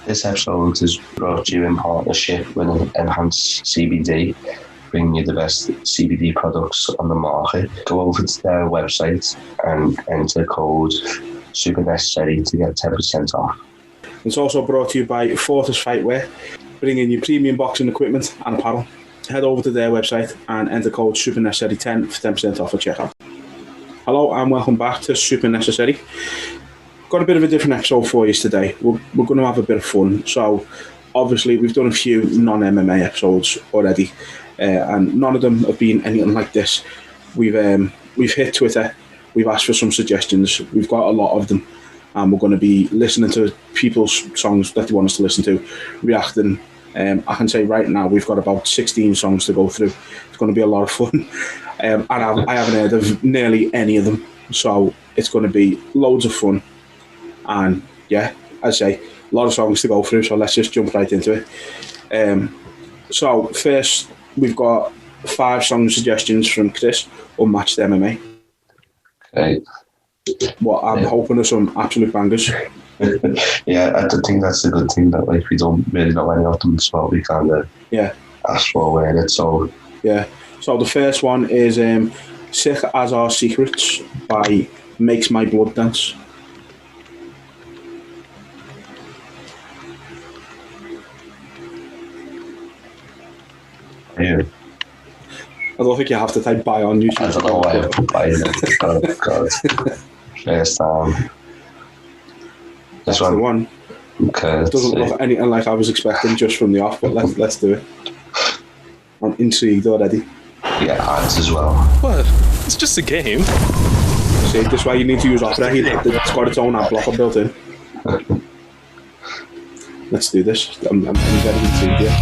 This episode is brought to you in partnership with Enhanced CBD, bringing you the best CBD products on the market. Go over to their website and enter code SUPERNECESSARY to get 10% off. It's also brought to you by Fortis Fightwear, bringing you premium boxing equipment and apparel. Head over to their website and enter code SUPERNECESSARY10 for 10% off at checkout. Hello and welcome back to Super Necessary. Got a bit of a different episode for you today. We're going to have a bit of fun. So obviously we've done a few non-MMA episodes already, and none of them have been anything like this. We've hit Twitter, we've asked for some suggestions, we've got a lot of them, and we're going to be listening to people's songs that they want us to listen to, reacting. I can say right now we've got about 16 songs to go through. It's going to be a lot of fun, and I haven't heard of nearly any of them, so it's going to be loads of fun. And yeah, as I say, a lot of songs to go through, so let's just jump right into it. So first, we've got 5 song suggestions from Chris, Unmatched MMA. Okay. What I'm hoping are some absolute bangers. Yeah, I think that's a good thing that we don't really know any of them, so we kind of ask for where it. So yeah. So the first one is "Sick as Our Secrets" by Makes My Blood Dance. Yeah. I don't think you have to type "buy" on YouTube. I don't know why I put "buy" in it. Oh God. First time. That's the one. Okay. It doesn't look anything like I was expecting just from the off, but let's do it. I'm intrigued already. Yeah, ads as well. What? It's just a game. See, this is why you need to use Opera. It's got its own ad blocker built in. Let's do this. I'm very intrigued here.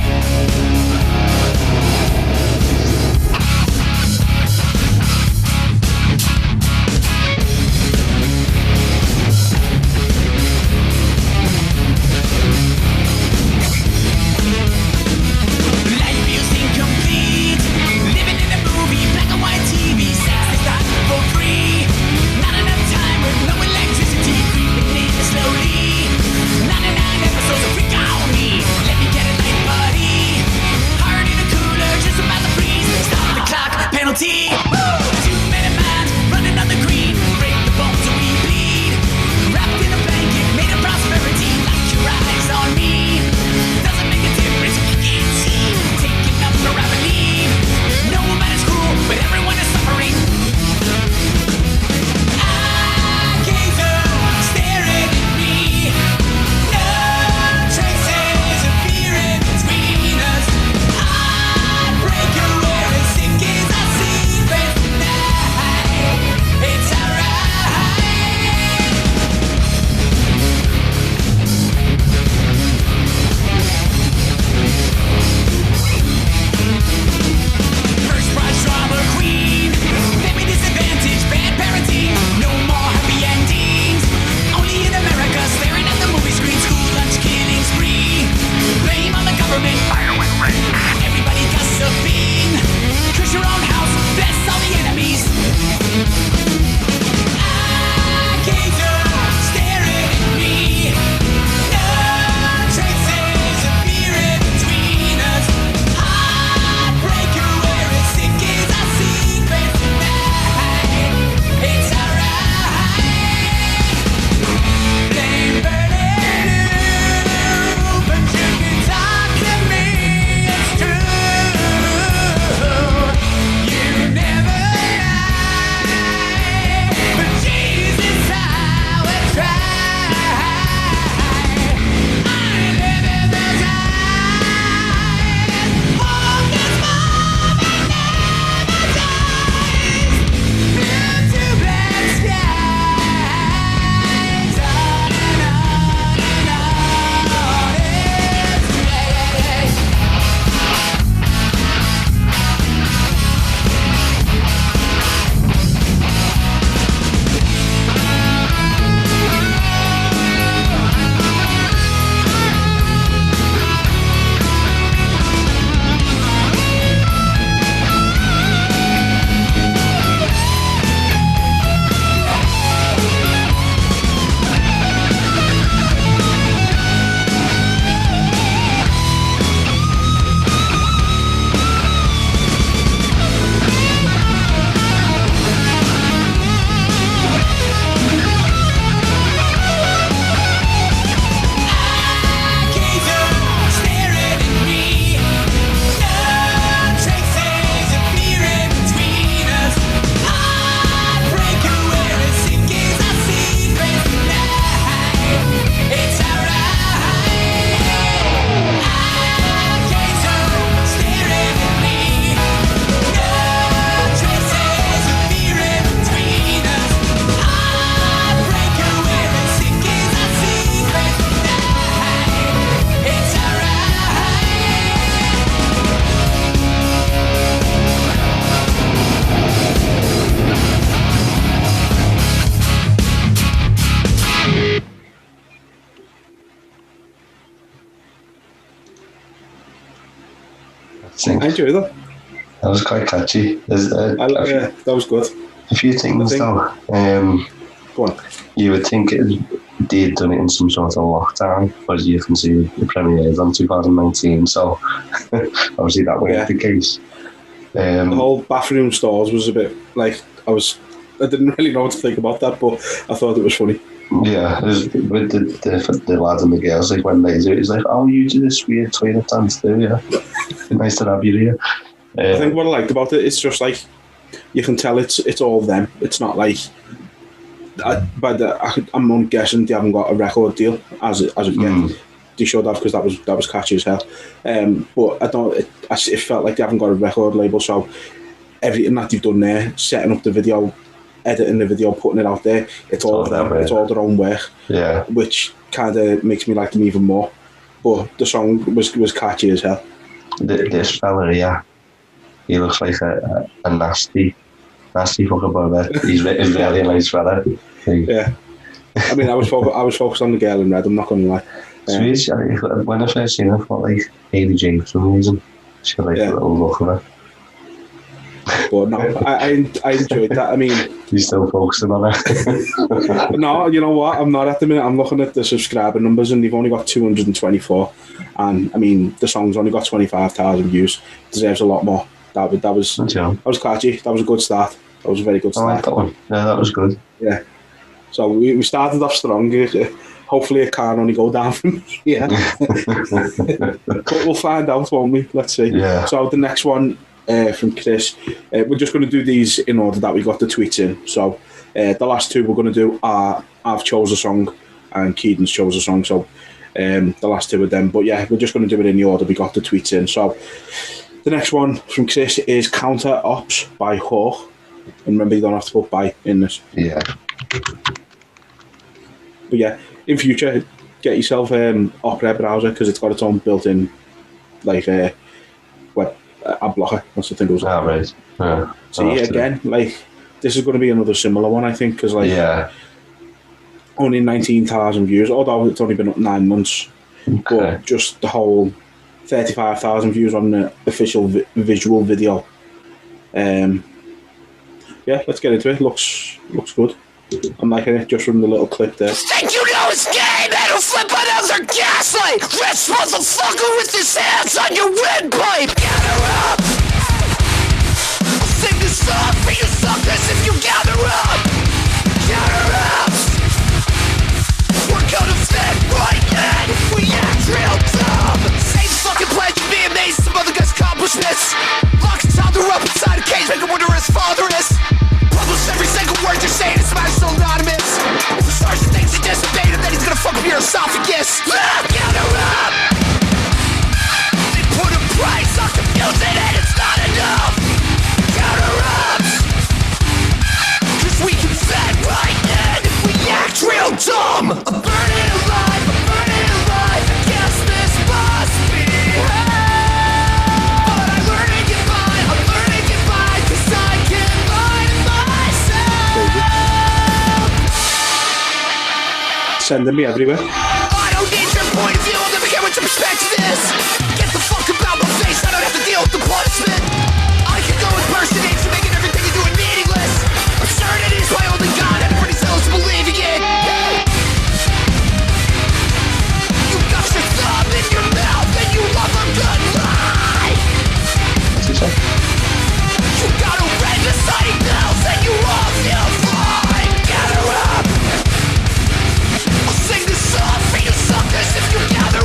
think I enjoyed that. that was quite catchy. There's Yeah, that was good. a few things though. Go on. You would think they'd done it in some sort of lockdown, but as you can see, the premiere is on 2019, so obviously that wasn't the case. The whole bathroom stalls was a bit like I didn't really know what to think about that, but I thought it was funny. Yeah, with the lads and the girls, like when they do it, it's like, oh, you do this weird toilet dance too, yeah. Nice to have you here. I think what I liked about it, it's just like you can tell it's all them. It's not like I'm only guessing they haven't got a record deal as of yet. They should have, because that was catchy as hell. But I don't. It felt like they haven't got a record label, so everything that they've done there, setting up the video, editing the video, putting it out there, it's all them. It's all their own work. Yeah, which kind of makes me like them even more. But the song was catchy as hell. This fella, yeah, he looks like a nasty fucking brother. He's really a nice fella. Yeah, I mean, I was focused on the girl in red. I'm not gonna lie. Sweet. When I first seen her, I thought like Hailey Jane for some reason. She had like a little look of her. But no, I enjoyed that. I mean, you still focusing on it? No, you know what? I'm not at the minute. I'm looking at the subscriber numbers, and they've only got 224. And I mean, the song's only got 25,000 views. It deserves a lot more. That was catchy. That was a good start. That was a very good start. I like that one. Yeah, that was good. Yeah. So we started off strong. Hopefully it can't only go down from here. But we'll find out, won't we? Let's see. Yeah. So the next one from Chris, we're just going to do these in order that we got the tweets in. So the last two we're going to do are I've chose a song and Keaton's chose a song. So the last two of them. But yeah, we're just going to do it in the order we got the tweets in. So the next one from Chris is Counter Ops by Hawk. And remember, you don't have to put by in this. Yeah. But yeah, in future, get yourself Opera browser, because it's got its own built-in web ad blocker. That's the thing. Goes on. Right. Yeah. So yeah, again, like this is going to be another similar one, I think, because only 19,000 views, although it's only been up 9 months. Okay. But just the whole 35,000 views on the official visual video. Yeah, let's get into it. Looks good. I'm liking it just from the little clip there. Think you know it's game, that'll flip on other gaslight. Rich motherfucker with his hands on your windpipe. Gather up. I'll sing this song for you suckers if you gather up. Gather up. We're gonna fit right in. We act real dumb. Same fucking pledge to be amazed some other guys' accomplishments. Lock a toddler up inside a cage, make him wonder where his father is. Publish every single word you're saying, it's about so anonymous. If he starts to things he disobeyed, then he's gonna fuck up your esophagus. Gather up! They put a price on confusion and it's not enough. Gather up! Cause we can fit right in if we act real dumb. I'm burning alive, I guess this must be hell. But I learn to get by, cause I can find myself. Sending me everywhere. I don't need your point of view, I'll never care what your perspective is. Get the fuck about my face, I don't have to deal with the punishment. I can go impersonate you, making everything you do meaningless. Absurdity is my only god, everybody's else believing it. You got your thumb in your mouth and you love a good lie. You got a red deciding bells and you all feel fine. Gather up. I'll sing this song for you suckers if you gather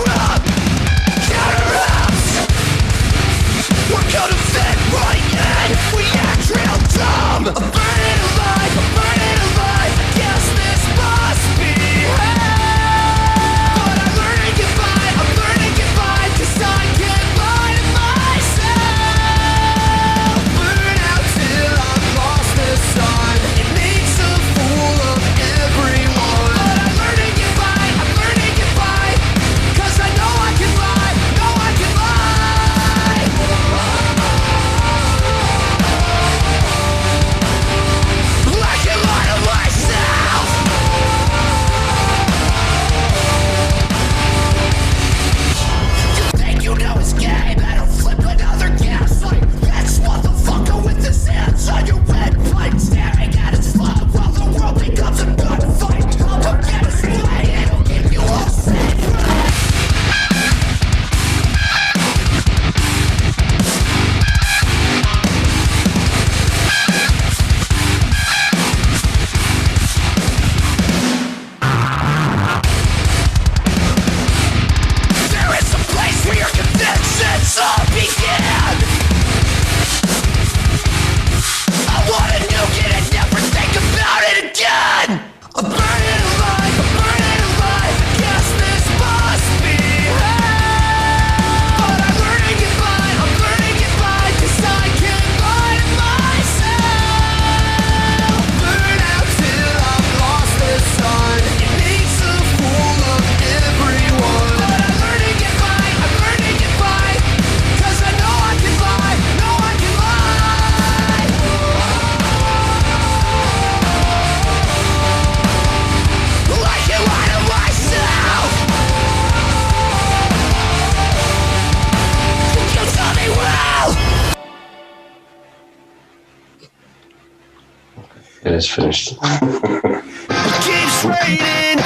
It is finished. Keeps raining.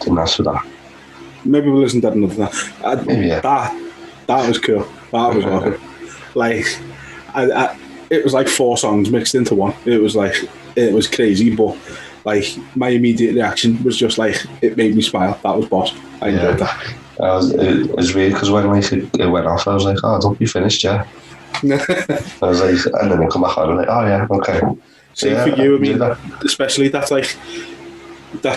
Didn't ask for that. Maybe we'll listen to that another time. Maybe, yeah. That was cool. That was awesome. Like, it was like 4 songs mixed into one. It was crazy, but like my immediate reaction was just like, it made me smile. That was boss. I enjoyed that. It was weird because when like it went off, I was like, "Oh, don't be finished, yeah." I was like, and then I come back on, and like, "Oh yeah, okay." Same for you. I mean, especially that's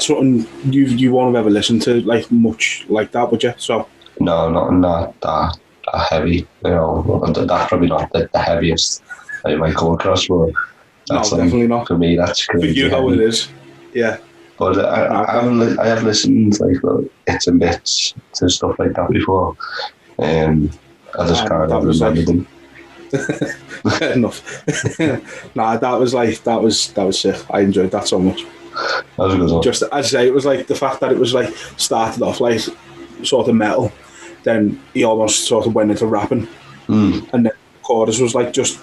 something you won't have ever listened to like much like that, would you? So no, not that heavy. You know, that's probably not the heaviest that you might come across, but that's no, definitely not. For me, that's for you how it is. Yeah. But I have listened like bits and bits to stuff like that before. I just can't remember them. Fair enough. Nah, that was sick. I enjoyed that so much. That was a good one. Just as I say, it was like the fact that it was like started off like sort of metal, then he almost sort of went into rapping, and then the chorus was like just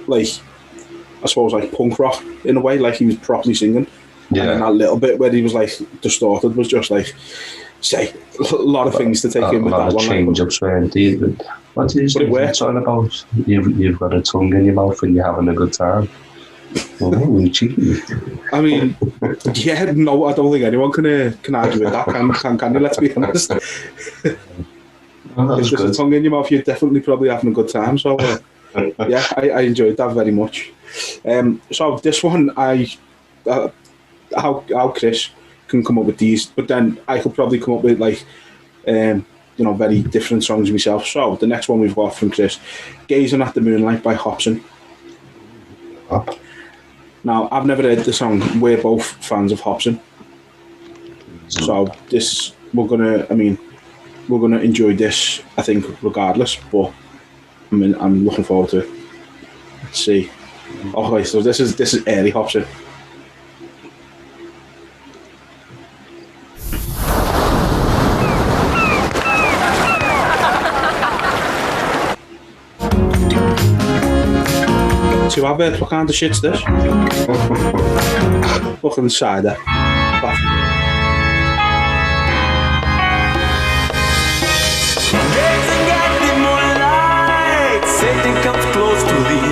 like I suppose like punk rock in a way, like he was properly singing. Yeah. And then that little bit where he was like distorted was just like, say, a lot of things to take in with that one. A lot of change-ups where what is it talking about? You've got a tongue in your mouth when you're having a good time. Oh, cheeky. I mean, yeah, no, I don't think anyone can argue with that, can you? Let's be honest. If there's a tongue in your mouth, you're definitely probably having a good time. So, yeah, I enjoyed that very much. So this one, how Chris can come up with these, but then I could probably come up with like, very different songs myself. So the next one we've got from Chris, "Gazing at the Moonlight" by Hopsin. Now I've never heard the song. We're both fans of Hopsin, so we're gonna enjoy this, I think, regardless. But I'm looking forward to it. Let's see. Okay, so this is early Hopsin. So what kind of shit's this? Fucking cider. Gazing at the moonlight, Satan comes close to thee.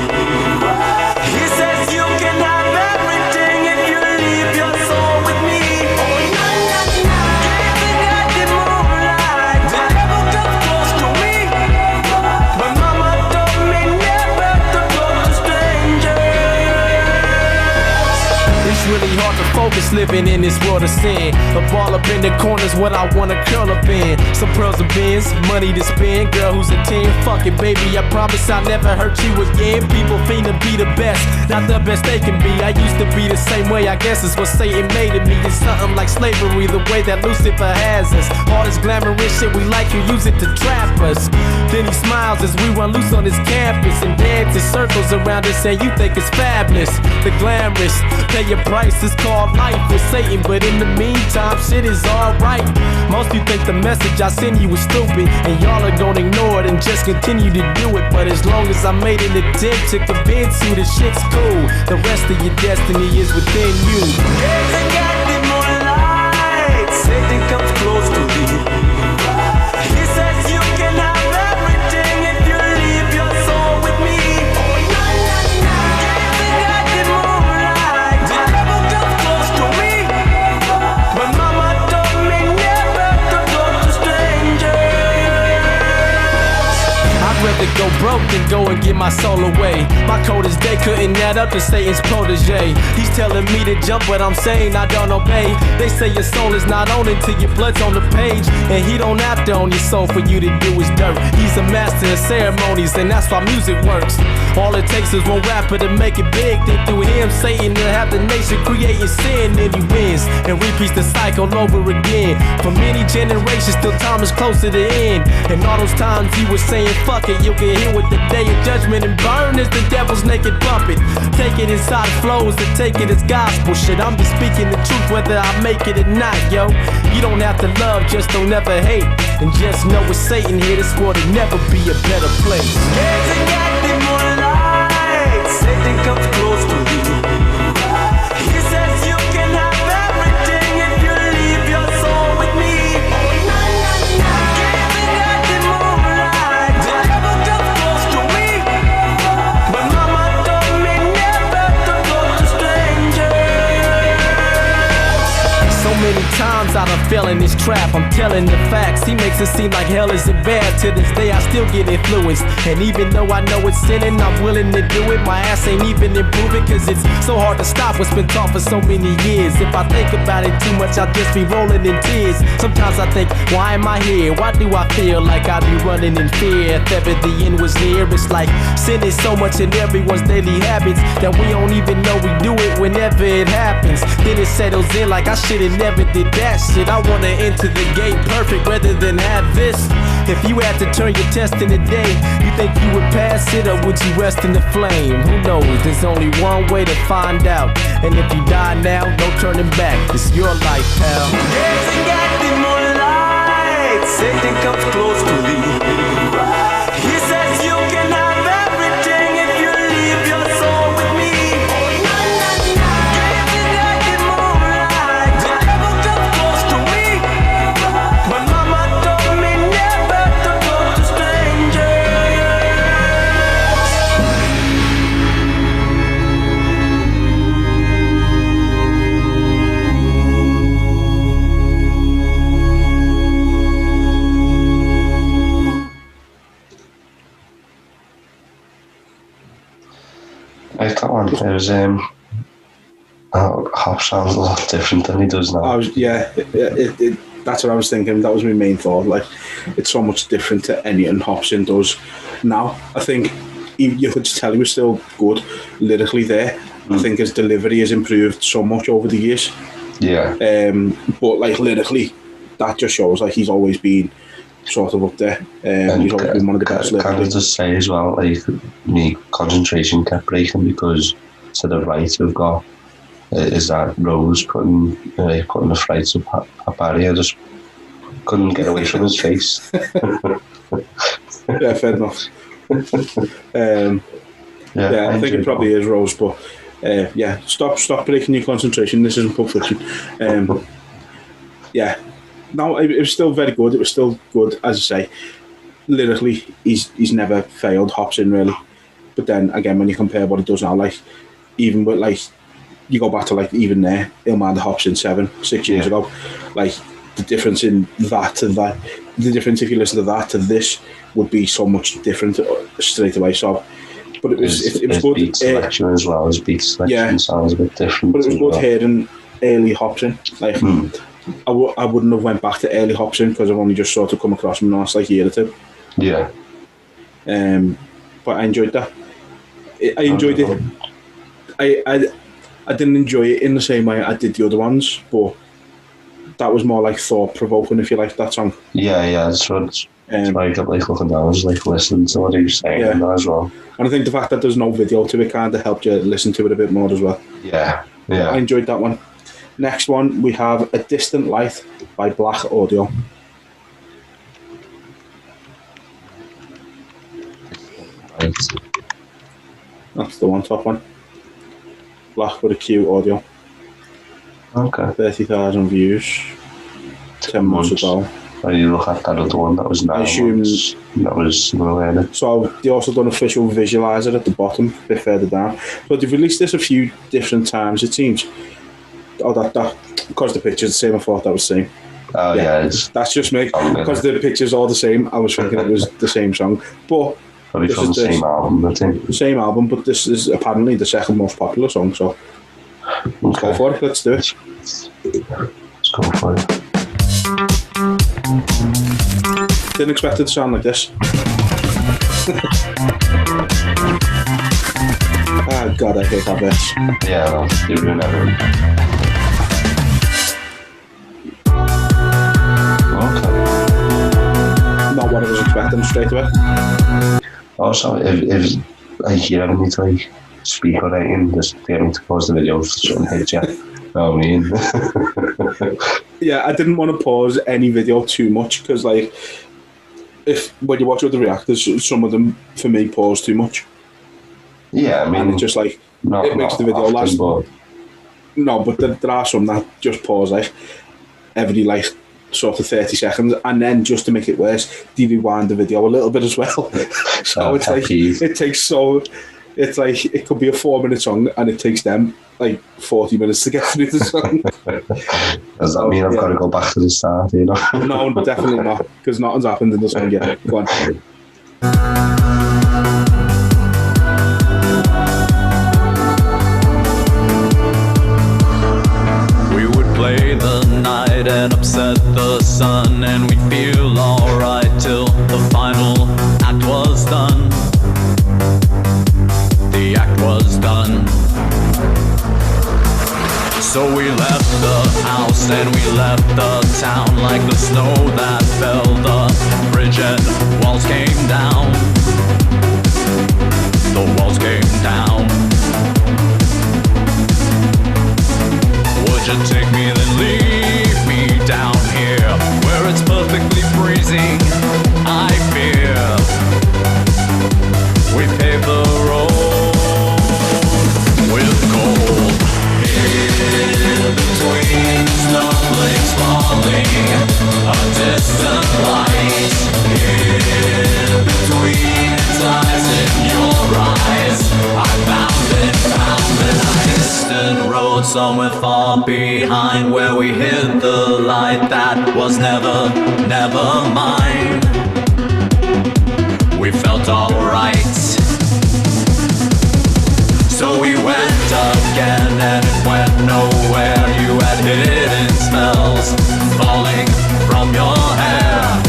He says you can have everything if you leave your soul with me. Gazing at the moonlight, the devil comes close to me. But mama told me never to go to strangers. It's really hard to focus living in this world of sin. A ball up in the corner's what I wanna curl up in. Some pearls and bins, money to spend. Girl who's a 10, fuck it baby, I promise I'll never hurt you again. People fiend to be the best, not the best they can be. I used to be the same way, I guess it's what Satan made of me. It's something like slavery, the way that Lucifer has us. All this glamorous shit we like, you use it to trap us. Then he smiles as we run loose on his campus and dance in circles around us and you think it's fabulous. The glamorous, pay your price, it's called life with Satan. But in the meantime, shit is alright. Most you think the message I send you was stupid, and y'all are gonna ignore it and just continue to do it. But as long as I made an attempt to convince you the shit's cool, the rest of your destiny is within you. Gazing at the moonlight, Satan comes close to thee. He says you can have everything if you leave your soul with me. Gazing at the moonlight, the devil comes close to me. But mama told me never to go to strangers. I'd rather go broke than go and get my soul away. My coldest day couldn't add up to Satan's protege. He's telling me to jump, but I'm saying I don't obey. They say your soul is not on until your blood's on the page, and he don't have to own your soul for you to do his dirt. He's a master of ceremonies, and that's why music works. All it takes is one rapper to make it big. Then through him, Satan will have the nation creating sin, and he wins and repeats the cycle over again. For many generations, till time is close to the end. And all those times he was saying fuck it, you can hear with the day of judgment and burn as the devil's naked puppet. Take it inside flows and take it as gospel shit. I'm just speaking the truth whether I make it or not, yo. You don't have to love, just don't ever hate. And just know with Satan here, this world will never be a better place. Gazing at the moonlight, Satan comes close to thee. laugh, I'm telling the facts. He makes it seem like hell isn't bad. To this day I still get influenced, and even though I know it's sinning, I'm willing to do it. My ass ain't even improving, cause it's so hard to stop what's been taught for so many years. If I think about it too much, I'll just be rolling in tears. Sometimes I think, why am I here? Why do I feel like I'd be running in fear? If ever the end was near, it's like sin is so much in everyone's daily habits that we don't even know we do it whenever it happens. Then it settles in like I should've never did that shit. I wanna enter the gate perfect rather than have this. If you had to turn your test in a day, you think you would pass it, or would you rest in the flame? Who knows? There's only one way to find out, and if you die now, no turning back. It's your life, pal. Gazing at the moonlight, Satan comes close to thee. He says you can have everything if you leave your soul with me. Gazing at the moonlight, the devil comes close to me. But mama told me never to talk to strangers. Like that one, it was Hop sounds a lot different than he does now. That's what I was thinking. That was my main thought. Like, it's so much different to anything Hopsin does now. I think you could tell he was still good lyrically there. I think his delivery has improved so much over the years. Yeah. But like lyrically, that just shows like he's always been sort of up there. He's always been one of the best Can I lyrically. just say as well, like, my concentration kept breaking because to the right we've got is that Rose putting the frights up at Barry. I just couldn't get away from his face. Yeah, fair enough. Yeah, I think it probably is Rose, but yeah, stop breaking your concentration. This isn't Pulp Fiction. Yeah, no, it was still very good. It was still good, as I say. Lyrically, he's never failed Hopsin really. But then again, when you compare what he does now, like even with like you go back to like even there, Illman the Hopsin 6 years ago, like the difference in that to that, the difference if you listen to that to this would be so much different straight away. So. But it was good. Beat selection as well. His beat selection sounds a bit different. But it was good hearing early Hopsin. Like I wouldn't have went back to early Hopsin because I've only just sort of come across him in the last like year or two. Yeah. But I enjoyed that. I enjoyed it. I didn't enjoy it in the same way I did the other ones, but that was more like thought provoking, if you like that song. Yeah. That's why I got like looking down, just like listening to what he was saying as well. And I think the fact that there's no video to it kind of helped you listen to it a bit more as well. Yeah. I enjoyed that one. Next one, we have A Distant Light by Black Audio. Right. That's the one, top one. Black with a Q audio. Okay. 30,000 views. 10 months ago. When you look at that other one, that was 9 months. That was similar. So they also done official visualizer at the bottom, a bit further down. But they've released this a few different times, it seems. Oh, that because the picture's the same, I thought that was the same. Oh, yeah. That's just me. Because the picture's all the same, I was thinking it was the same song. But probably from the same album, I think. Same album, but this is apparently the second most popular song, so let's go for it. Let's do it. Let's go for it. Didn't expect it to sound like this. Oh God, I hate that bit. Yeah, well, you ruin everything. Okay. Not what I was expecting straight away. Also, if like you ever need to like speak or anything, just get me to pause the video if something hits you. You know what I mean? Yeah, I didn't want to pause any video too much because, like, when you watch other reactors, some of them for me pause too much. Yeah, I mean, and it's just like it makes the video often, last. But... No, but there are some that just pause like every like sort of 30 seconds, and then just to make it worse, they rewind the video a little bit as well. So it's like it takes so It's like, it could be a 4-minute song and it takes them like 40 minutes to get through the song. Does that mean I've got to go back to the start, you know? No, definitely not, because nothing's happened in the song yet. Go on. We would play the night and upset the sun, and we'd feel alright till the final act was done. The act was done. So we left the house and we left the town like the snow that fell. The bridge and walls came down. The walls came down. Would you take me then leave me down here where it's perfectly freezing? I fear we paved the road with gold. In between snowflakes falling, a distant light. In between its eyes in your eyes, I found it, distant road somewhere far behind, where we hid the light that was never mine. We felt alright. So we went again and it went nowhere. You had hidden spells falling from your hair,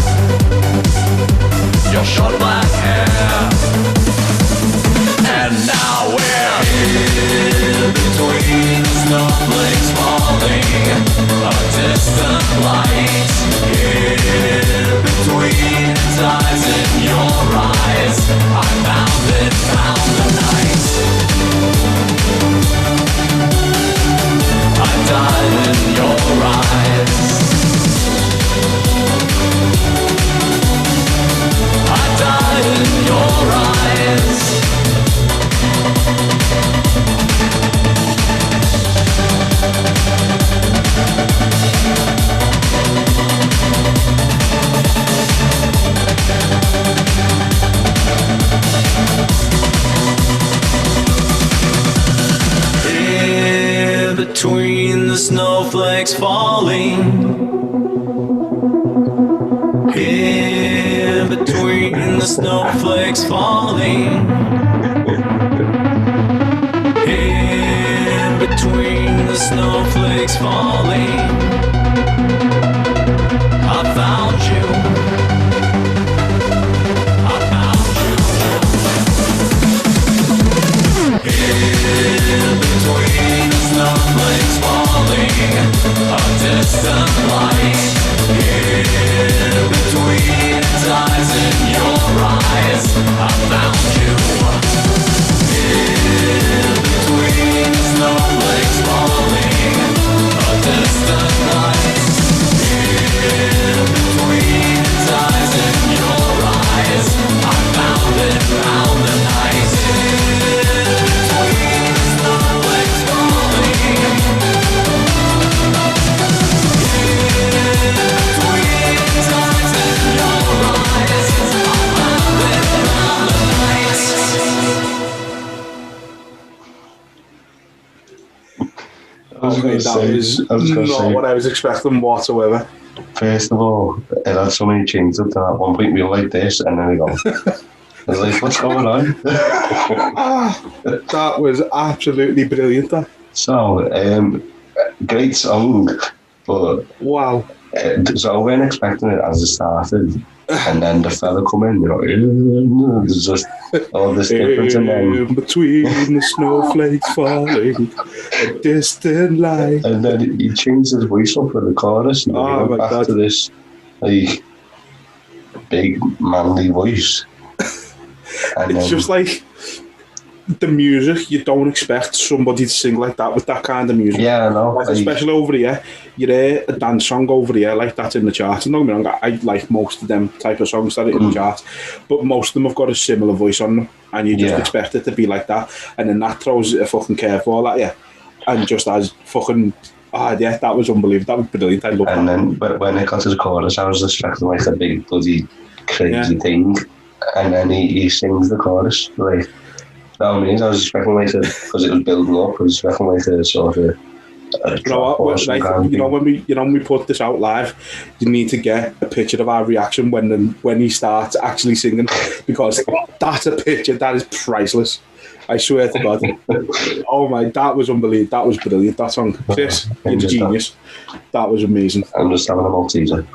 your short black hair. And now we're in between snowflakes falling, a distant light. In between its eyes in your eyes, I found the night. I died in your eyes. I died in your eyes. In between the snowflakes falling, in between the snowflakes falling, in between the snowflakes falling, I found you. I found you. In between the snowflakes falling, a distant light. In between its eyes in your eyes, I found you. In between the snowflakes falling, a distant light. In between its eyes in your eyes, I found the night. In between the snowflakes falling, in between its eyes in your eyes, I found the night. Okay, that was not what I was expecting whatsoever. First of all, it had so many changes up to that. At one point we were like this, and then we go. I was like, what's going on? That was absolutely brilliant. That. So, great song, but Wow. so I weren't expecting it as it started. And then the fella come in, you know, there's just all this difference. And then In between the snowflakes falling, a distant light. And then he changed his voice up for the chorus, and Oh he went my back God. to this like big manly voice. And It's just like the music, you don't expect somebody to sing like that with that kind of music. yeah, I know. Like, Like, especially over here, you hear a dance song over here like that's in the charts. And don't get me wrong, I like most of them type of songs that are in the charts, but most of them have got a similar voice on them, and you just Yeah. expect it to be like that, and then that throws a fucking curveball at you, and just as fucking, yeah, that was unbelievable. That was brilliant. I love and that. then but when it got to the chorus, I was expecting like a big bloody crazy thing, and then he sings the chorus like No, I was expecting like because it was building up. I was expecting like a sort of. You know what? Like, when we put this out live, you need to get a picture of our reaction when he starts actually singing, because that's a picture that is priceless. I swear to God. Oh my, that was unbelievable. That was brilliant. That song, Chris, you're a genius. That was amazing. I'm just having a Malteser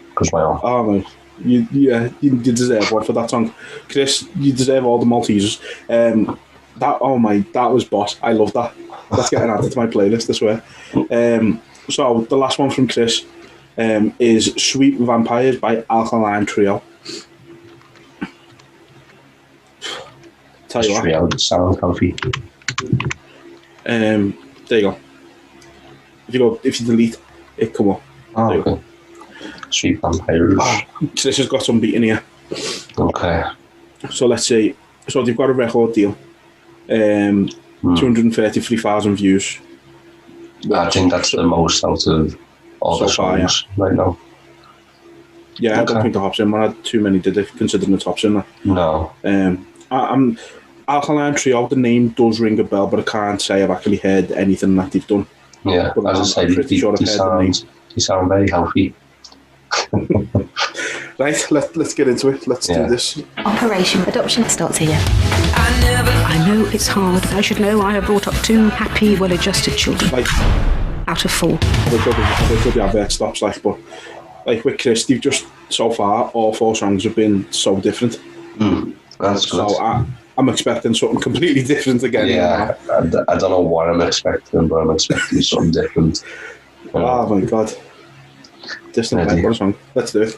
because my arm. Oh man, you deserve one for that song, Chris. You deserve all the Maltesers. That was boss. I love that. That's getting added to my playlist, I swear. So the last one from Chris is Sweet Vampires by Alkaline Trio. Tell you what. Trio sound healthy. There you go. If you delete it, come on. Oh, okay. Sweet Vampires. This has got some beat in here. Okay. So let's see. So they've got a record deal. 233,000 views. I think that's the most out of all the songs right now. Yeah, I don't think the Hops In one had too many, did they, considering the Tops In there? No. I'm Alkaline Trio, the name does ring a bell, but I can't say I've actually heard anything that they've done. Yeah, but as I say, they sound very healthy. Right, let's get into it. Let's do this. Operation Adoption starts here. I know it's hard. I should know I have brought up 2 happy, well-adjusted children. Out of 4. The advert stops, but with Chris, they've just, so far, all 4 songs have been so different. That's good. So I'm expecting something completely different again. Yeah, I don't know what I'm expecting, but I'm expecting something different. Oh my God. Distant Memory song. Let's do it.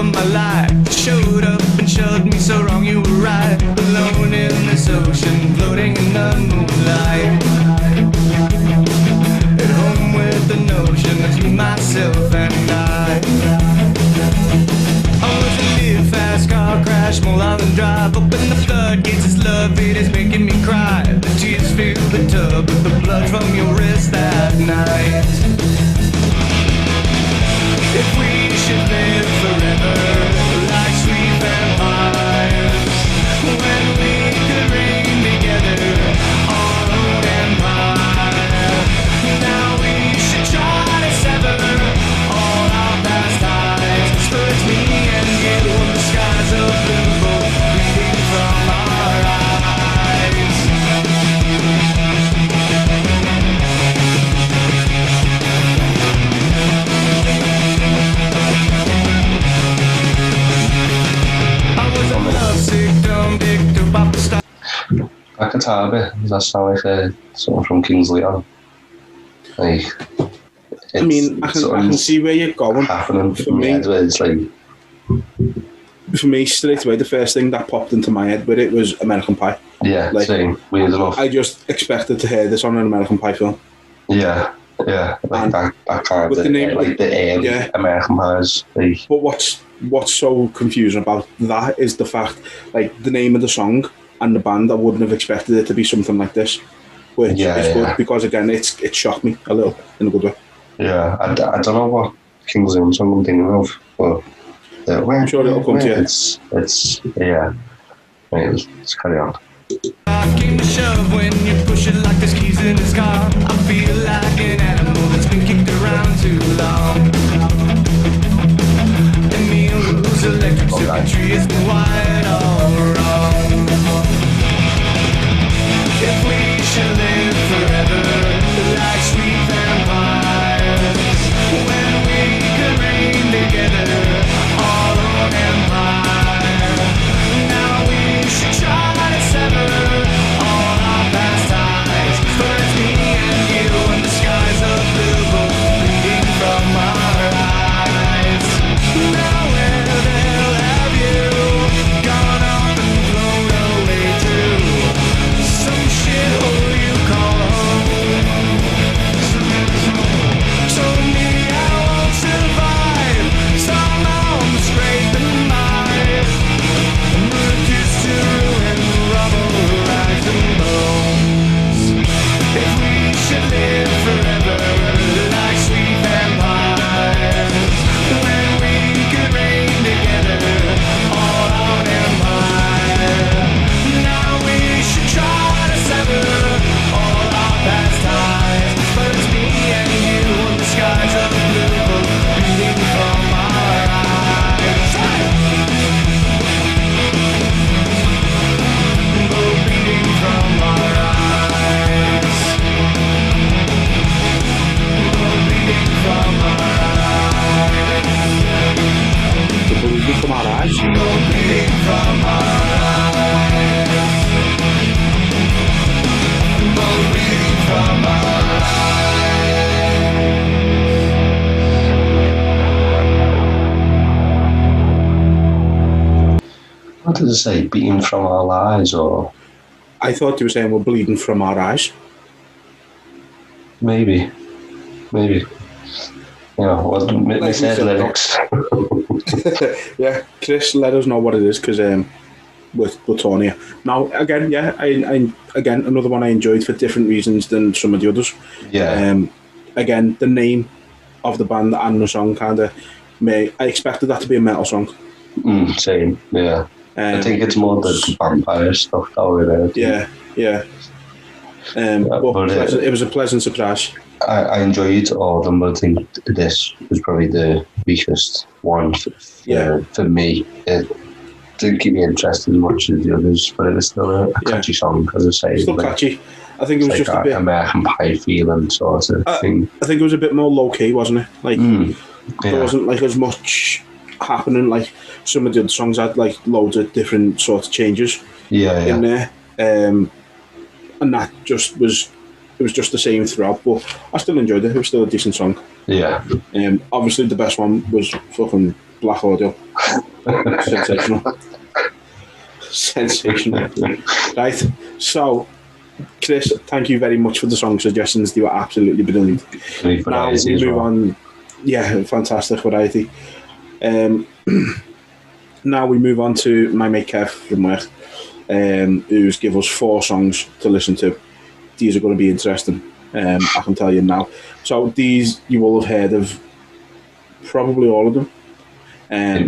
My life showed up and shoved me so wrong. You were right, alone in this ocean, floating in the moonlight. At home with the notion of you, myself, and I. I was a live fast car crash, Mulholland Drive. Open the floodgates, it's love, it is making me cry. The tears fill the tub with the blood from your wrist that night. If we should live forever like sweet vampires, when we could reign together, our own empire. Now we should try to sever all our past ties. So it's me and you, the skies of blue, both bleeding from our eyes. That guitar bit, does that sound like something from Kings Leon? I mean, I can see where you're going. Happening for me, it's like. For me, straight away, the first thing that popped into my head with it was American Pie. Yeah, same. Weird enough. I just expected to hear this on an American Pie film. Yeah, like that kind of the early American Pies. But what's so confusing about that is the fact, the name of the song and the band, I wouldn't have expected it to be something like this, which is good, because again, it shocked me a little in a good way. Yeah, I don't know what Kings Leon song I'm thinking of, but I'm sure it'll come to you. It's right, let's carry on. I came to shove when you push it like there's keys in his car. I feel like an animal that's been kicked around too long. And me whose electric circuitry is wired all wrong. If we should live forever like sweet vampires, when we could reign together, all on empire. Now we should try to sever all our past ties. For it's me and you and the skies of blue, both bleeding from our eyes. Now where the hell have you gone? Smoke bleeding from our eyes. Smoke bleeding from our What did it say? Beating from our lives, or I thought you were saying we're bleeding from our eyes. maybe. Yeah, well, misheard lyrics. Yeah, Chris, let us know what it is, because we're torn here. Now, again, yeah, I again, another one I enjoyed for different reasons than some of the others. Yeah. Again, the name of the band and the song kind of I expected that to be a metal song. Same, yeah. I think it's more the vampire stuff that we're there. Yeah. But it was a pleasant surprise. I enjoyed all of them, but I think this was probably the weakest one for me. It didn't keep me interested as much as the others, but it was still a catchy song, as I say. Still catchy. I think it was like just a bit American Pie feeling sort of thing. I think it was a bit more low key, wasn't it? Like there wasn't like as much happening. Like some of the other songs had like loads of different sort of changes in there, and that just was. It was just the same throughout, but I still enjoyed it. It was still a decent song. Yeah. Obviously, the best one was fucking Black Audio. Sensational. Right. So, Chris, thank you very much for the song suggestions. They were absolutely brilliant. Now we move on. Yeah, fantastic variety. Now we move on to my mate Kev from work, who's give us 4 songs to listen to. These are going to be interesting, I can tell you now. So these you will have heard of, probably all of them.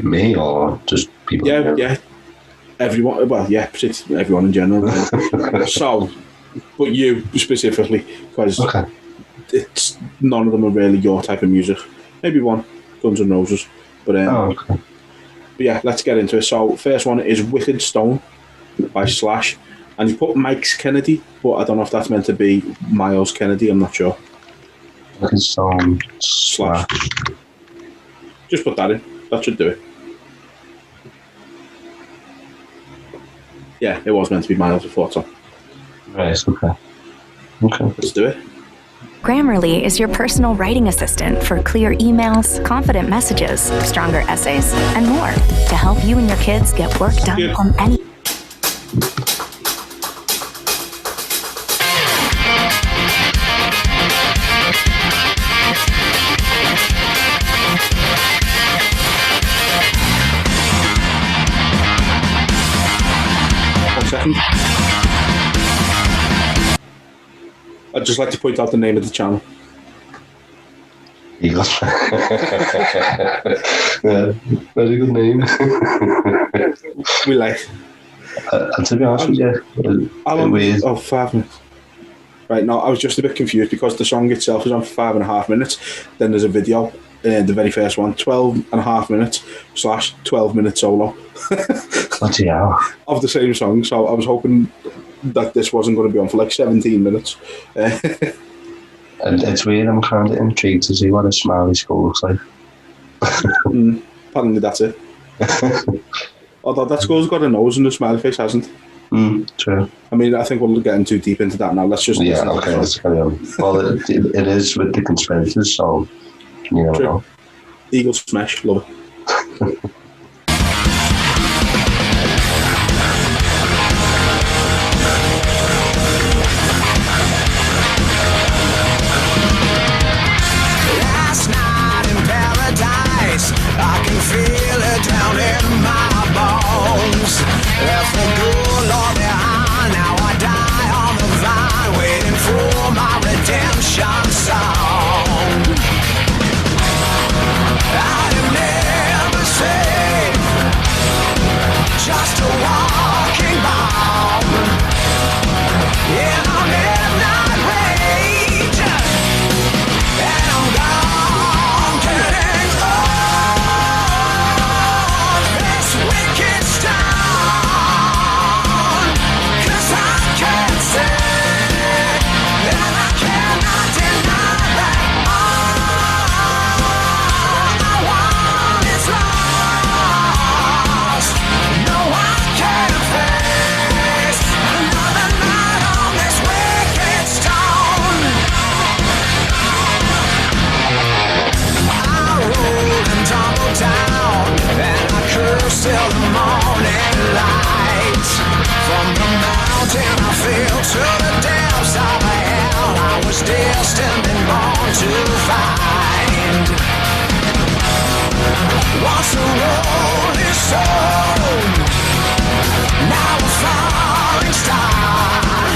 Me or just people? Yeah, everyone. Well, yeah, everyone in general. So, but you specifically, because it's none of them are really your type of music. Maybe one, Guns N' Roses, but but yeah, let's get into it. So first one is Wicked Stone by Slash. And you put Mike's Kennedy, but I don't know if that's meant to be Miles Kennedy, I'm not sure. Wicked Stone Slash. Just put that in. That should do it. Yeah, it was meant to be Miles, I thought so. Right, okay. Let's do it. Grammarly is your personal writing assistant for clear emails, confident messages, stronger essays, and more to help you and your kids get work done on any... Second. I'd just like to point out the name of the channel. Eagle. Yeah, very good name. We like. And to be honest with you, how long? 5 minutes. Right, now I was just a bit confused because the song itself is on 5.5 minutes. Then there's a video, the very first one, 12.5 minutes / 12 minute solo. Bloody hell. Of the same song, so I was hoping that this wasn't going to be on for like 17 minutes. And it's weird, I'm kind of intrigued to see what a Smiley Skull looks like. Apparently that's it. Although that skull's got a nose and the smiley face hasn't. True. I mean, I think we're getting too deep into that now. Let's just let's carry on. Well, it is with the conspirators, so you never know. Eagle smash, love it. Last night in paradise, I can feel it down in my bones. Left the good Lord behind, now I die on the vine, waiting for my redemption song. I am never safe, just a walking bomb in a midnight rage, and I'm gone, getting on this wicked stone, 'cause I can't say that I cannot deny that all I want is love. to the depths of hell I was destined and born to find. Once a rolling stone, now a falling star.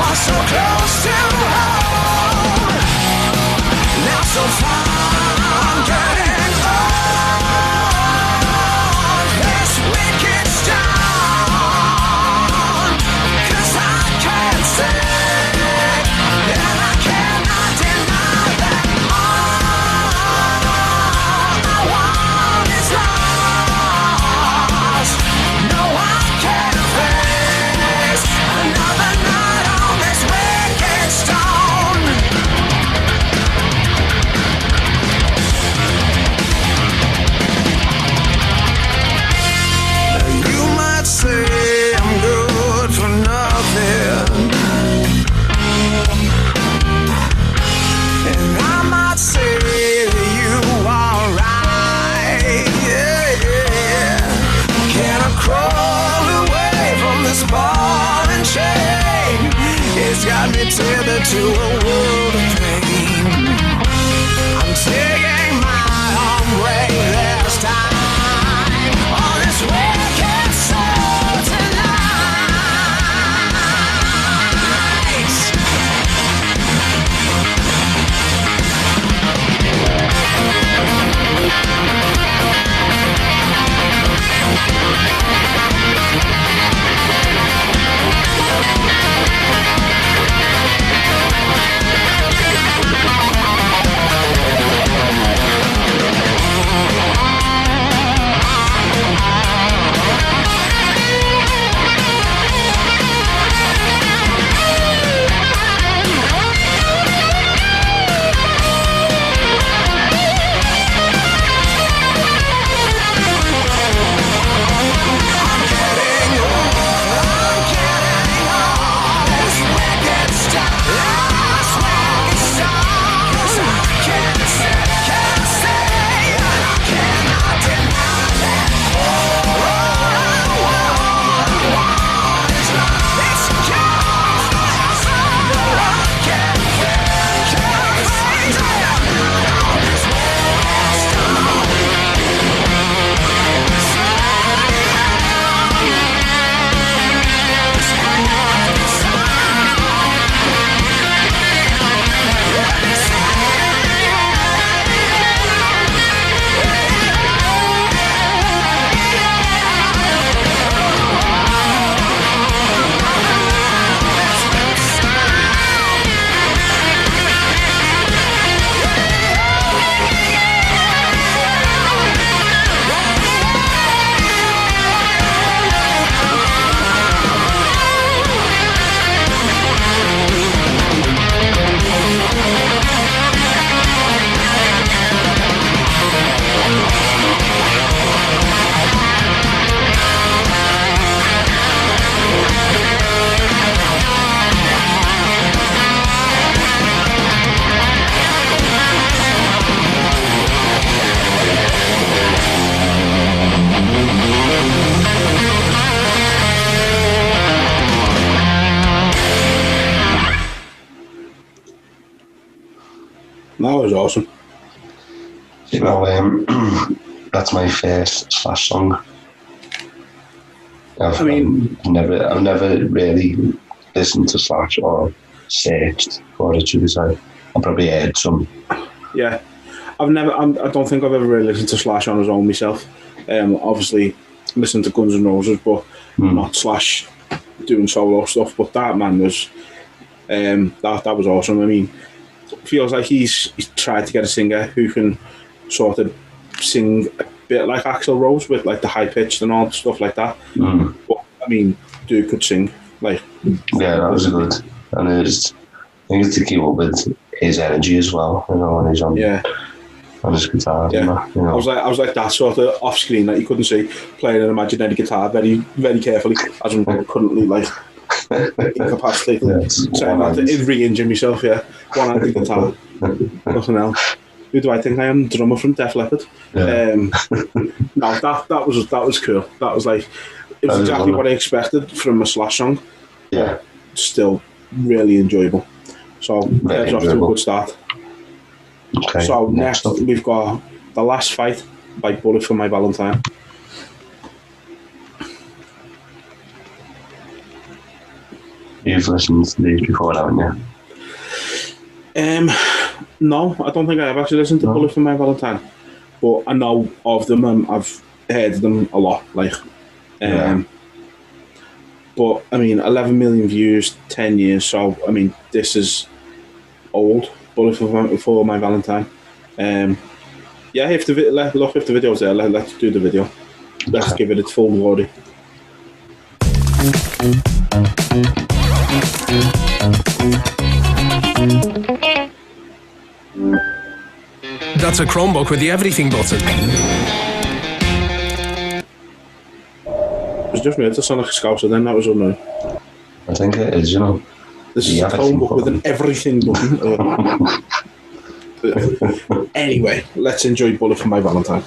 Once so close to home, now so far I'm getting on this wicked stone. 'Cause I can't say, and I cannot deny that all I want is lost. No, I can't face another night on this wicked stone. You might say I'm good for nothing, and I might say that you are right. Yeah, yeah. Can I crawl away from this ball and chain? It's got me tethered to a world of pain. I'm taking my own way this time on this wicked soul tonight. That was awesome. You know, that's my first Slash song. I've never really listened to Slash or searched for it, should we say. I've probably heard some. Yeah, I don't think I've ever really listened to Slash on his own myself. Obviously, listened to Guns N' Roses, but not Slash doing solo stuff. But that man was, that was awesome. I mean, feels like he's tried to get a singer who can sort of sing a bit like Axl Rose with like the high pitched and all stuff like that. But I mean, dude could sing. Like, yeah, that was good. And I think it's to keep up with his energy as well. You know, when he's on. Yeah. On his guitar, yeah. You know. I was like that sort of off screen that you couldn't see, playing an imaginary guitar very, very carefully, as I'm currently like incapacitated. Saying that to re-injure myself, yeah. One-handed guitar, nothing else. Who do I think I am? Drummer from Def Leppard. Yeah. No, that was cool. That was like, it was exactly what I expected from a Slash song. Yeah. Still really enjoyable. So that's off to a good start. Okay. So next we've got The Last Fight by Bullet for My Valentine. You've listened to these before, haven't you? No, I don't think I have actually listened to Bullet for My Valentine, but I know of them and I've heard them a lot. Like, but I mean, 11 million views, 10 years. So I mean, this is old. Bullet for My Valentine. Yeah, if the look, if the video's there, let's do the video. Let's give it its full glory. That's a Chromebook with the everything button. It was just me to sound like a Scouser then, that was unknown. I think it is, you know. This is a Chromebook with an everything button. Anyway, let's enjoy Bullet for My Valentine.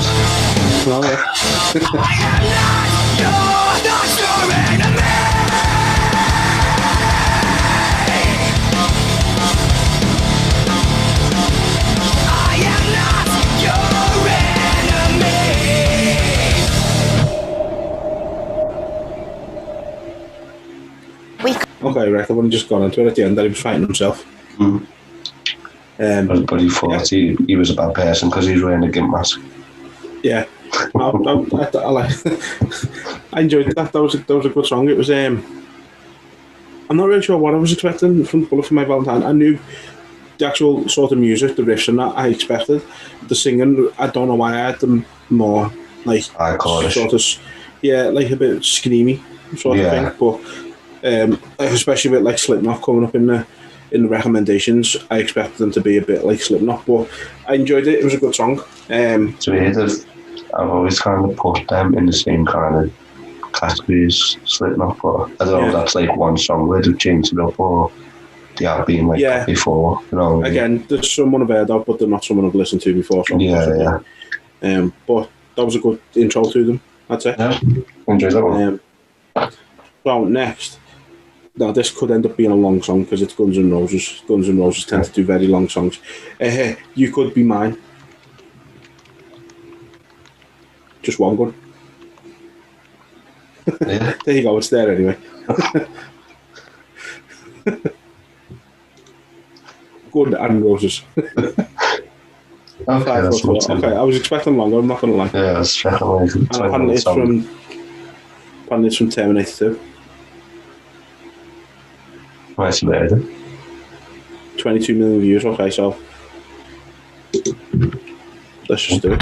Beatles. Oh, yeah. Okay, right, I've only just gone into it at the end that he was fighting himself. But he thought he was a bad person because he was wearing a gimp mask. Yeah. I enjoyed that. That was a good song. It was I'm not really sure what I was expecting from Bullet for My Valentine. I knew the actual sort of music, the riffs and that I expected. The singing, I don't know why I had them more like sort of, yeah, like a bit screamy sort of thing. But especially with like Slipknot coming up in the recommendations, I expected them to be a bit like Slipknot, but I enjoyed it. It was a good song. It's weird. I've always kind of put them in the same kind of categories, Slipknot, but I don't know if that's like one song where they've changed it up or they have been like that before. You know, again, there's someone I've heard of, but they're not someone I've listened to before. So but that was a good intro to them, I'd say. Yeah, enjoyed that one. So next, now this could end up being a long song because it's Guns N' Roses. Guns N' Roses tend to do very long songs. You Could Be Mine. Just one gun. Yeah. There you go, it's there anyway. Good and Roses. Okay, I was expecting longer, I'm not going to lie. Yeah, I was expecting like apparently it's from Terminator 2. Nice murder. 22 million views, okay, so let's just do it.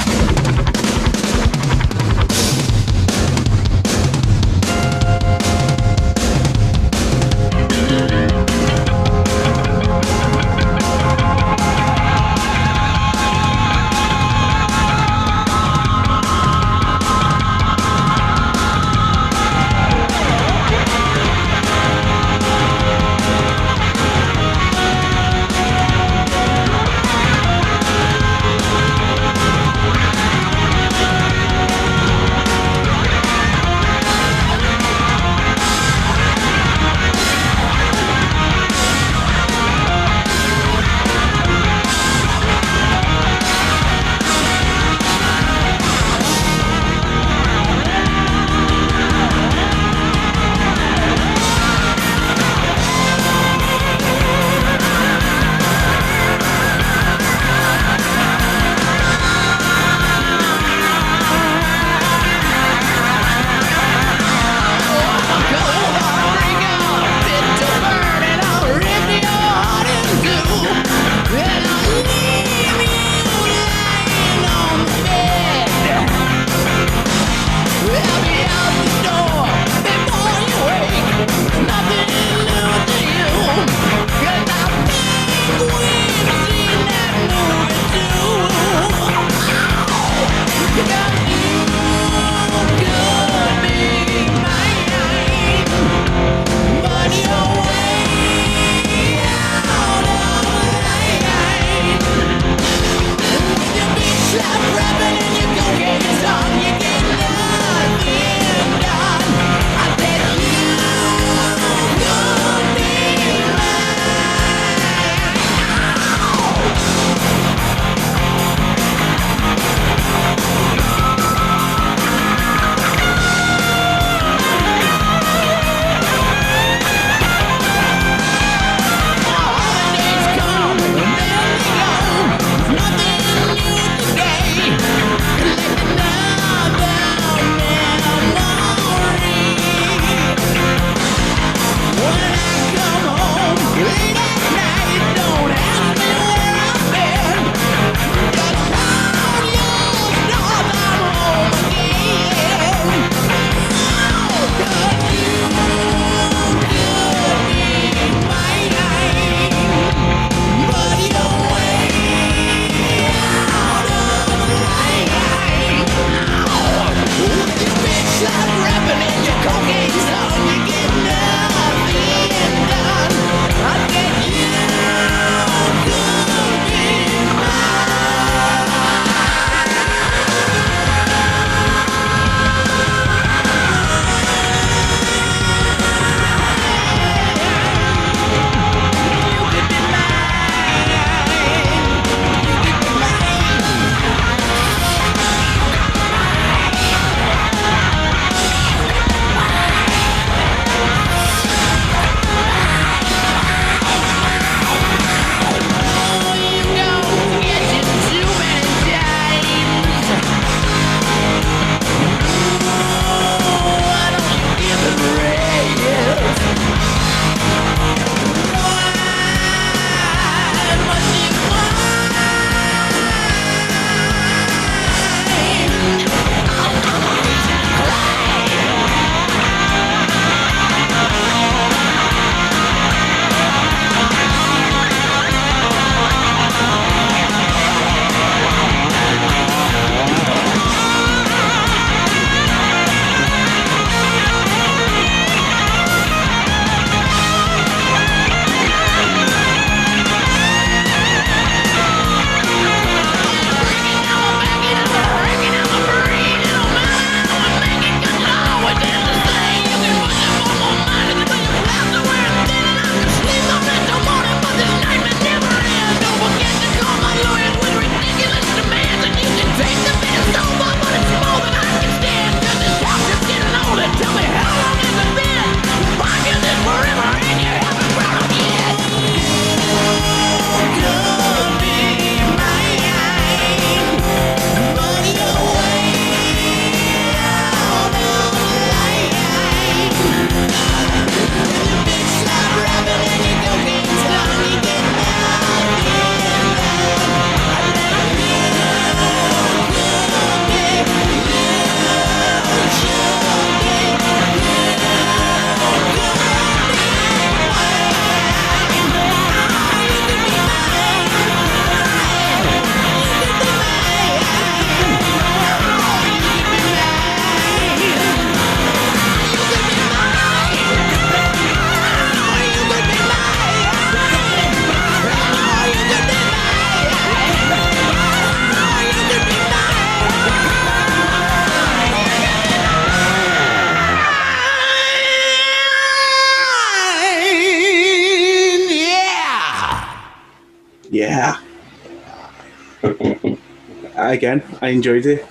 again, I enjoyed it.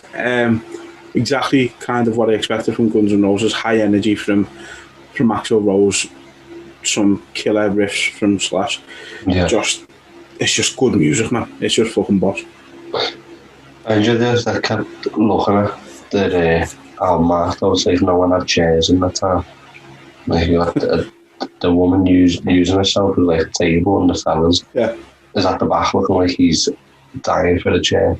Exactly kind of what I expected from Guns N' Roses. High energy from Axl Rose, some killer riffs from Slash. Yeah. It's just good music, man. It's just fucking boss. I enjoyed this. I kept looking at the album art. I was like, no one had chairs in that time. Like, you got the woman using herself with like a table and the fellas is at the back looking like he's dying for the chair.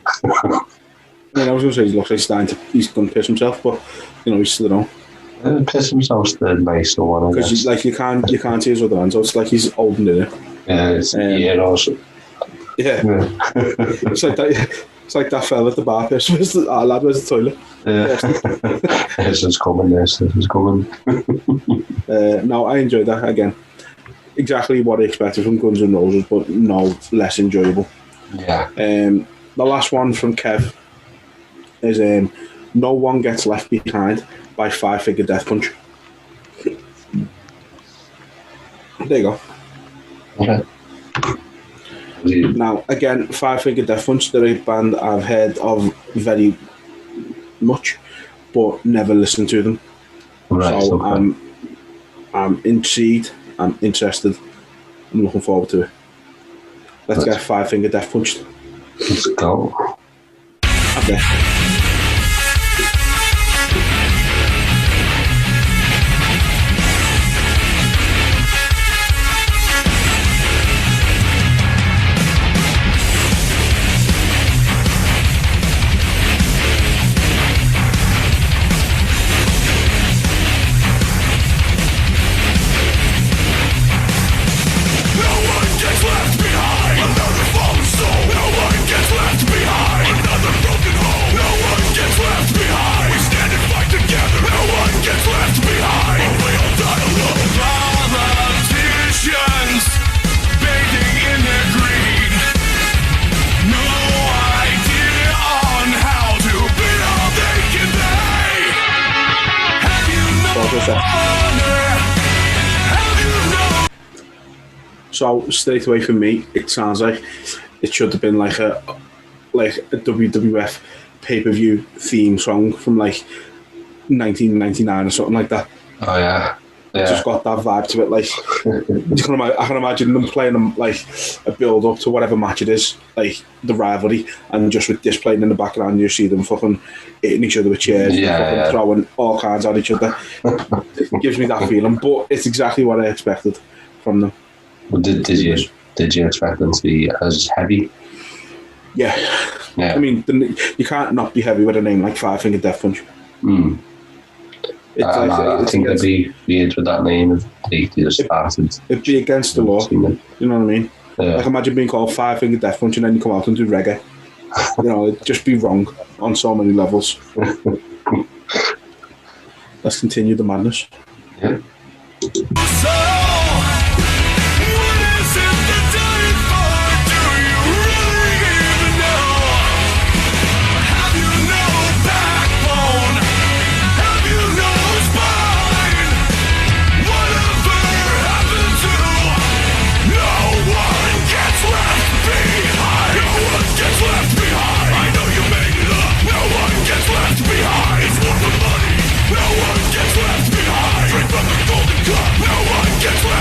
I was going to say he looks like he's going to piss himself, but he's still around. Piss himself's the nicer one, because like you can't see his other hand, so it's like he's holding it. Yeah, it's also. Yeah. It's like that fella at the bar. Where's the lad? Where's the toilet? Yeah. This is coming. This is coming. No, I enjoyed that again. Exactly what I expected from Guns N' Roses, but no less enjoyable. Yeah. The last one from Kev is "No One Gets Left Behind" by Five Finger Death Punch. There you go. Okay. Now, again, Five Finger Death Punch, they're a band I've heard of very much, but never listened to them. Right, so okay. I'm intrigued, I'm interested, I'm looking forward to it. Let's get Five Finger Death Punched. Let's go. Okay. So straight away for me, it sounds like it should have been like a WWF pay-per-view theme song from like 1999 or something like that. Oh yeah. It's just got that vibe to it. Like I can imagine them playing them like a build up to whatever match it is, like the rivalry, and just with this playing in the background, you see them fucking hitting each other with chairs, and throwing all kinds at each other. It gives me that feeling, but it's exactly what I expected from them. Well, did you expect them to be as heavy? Yeah. I mean, you can't not be heavy with a name like Five Finger Death Punch. I think it'd be weird with that name if they just started. It'd be against the law. You know what I mean? Yeah. Like imagine being called Five Finger Death Punch and then you come out and do reggae. It'd just be wrong on so many levels. Let's continue the madness. Yeah. No one gets left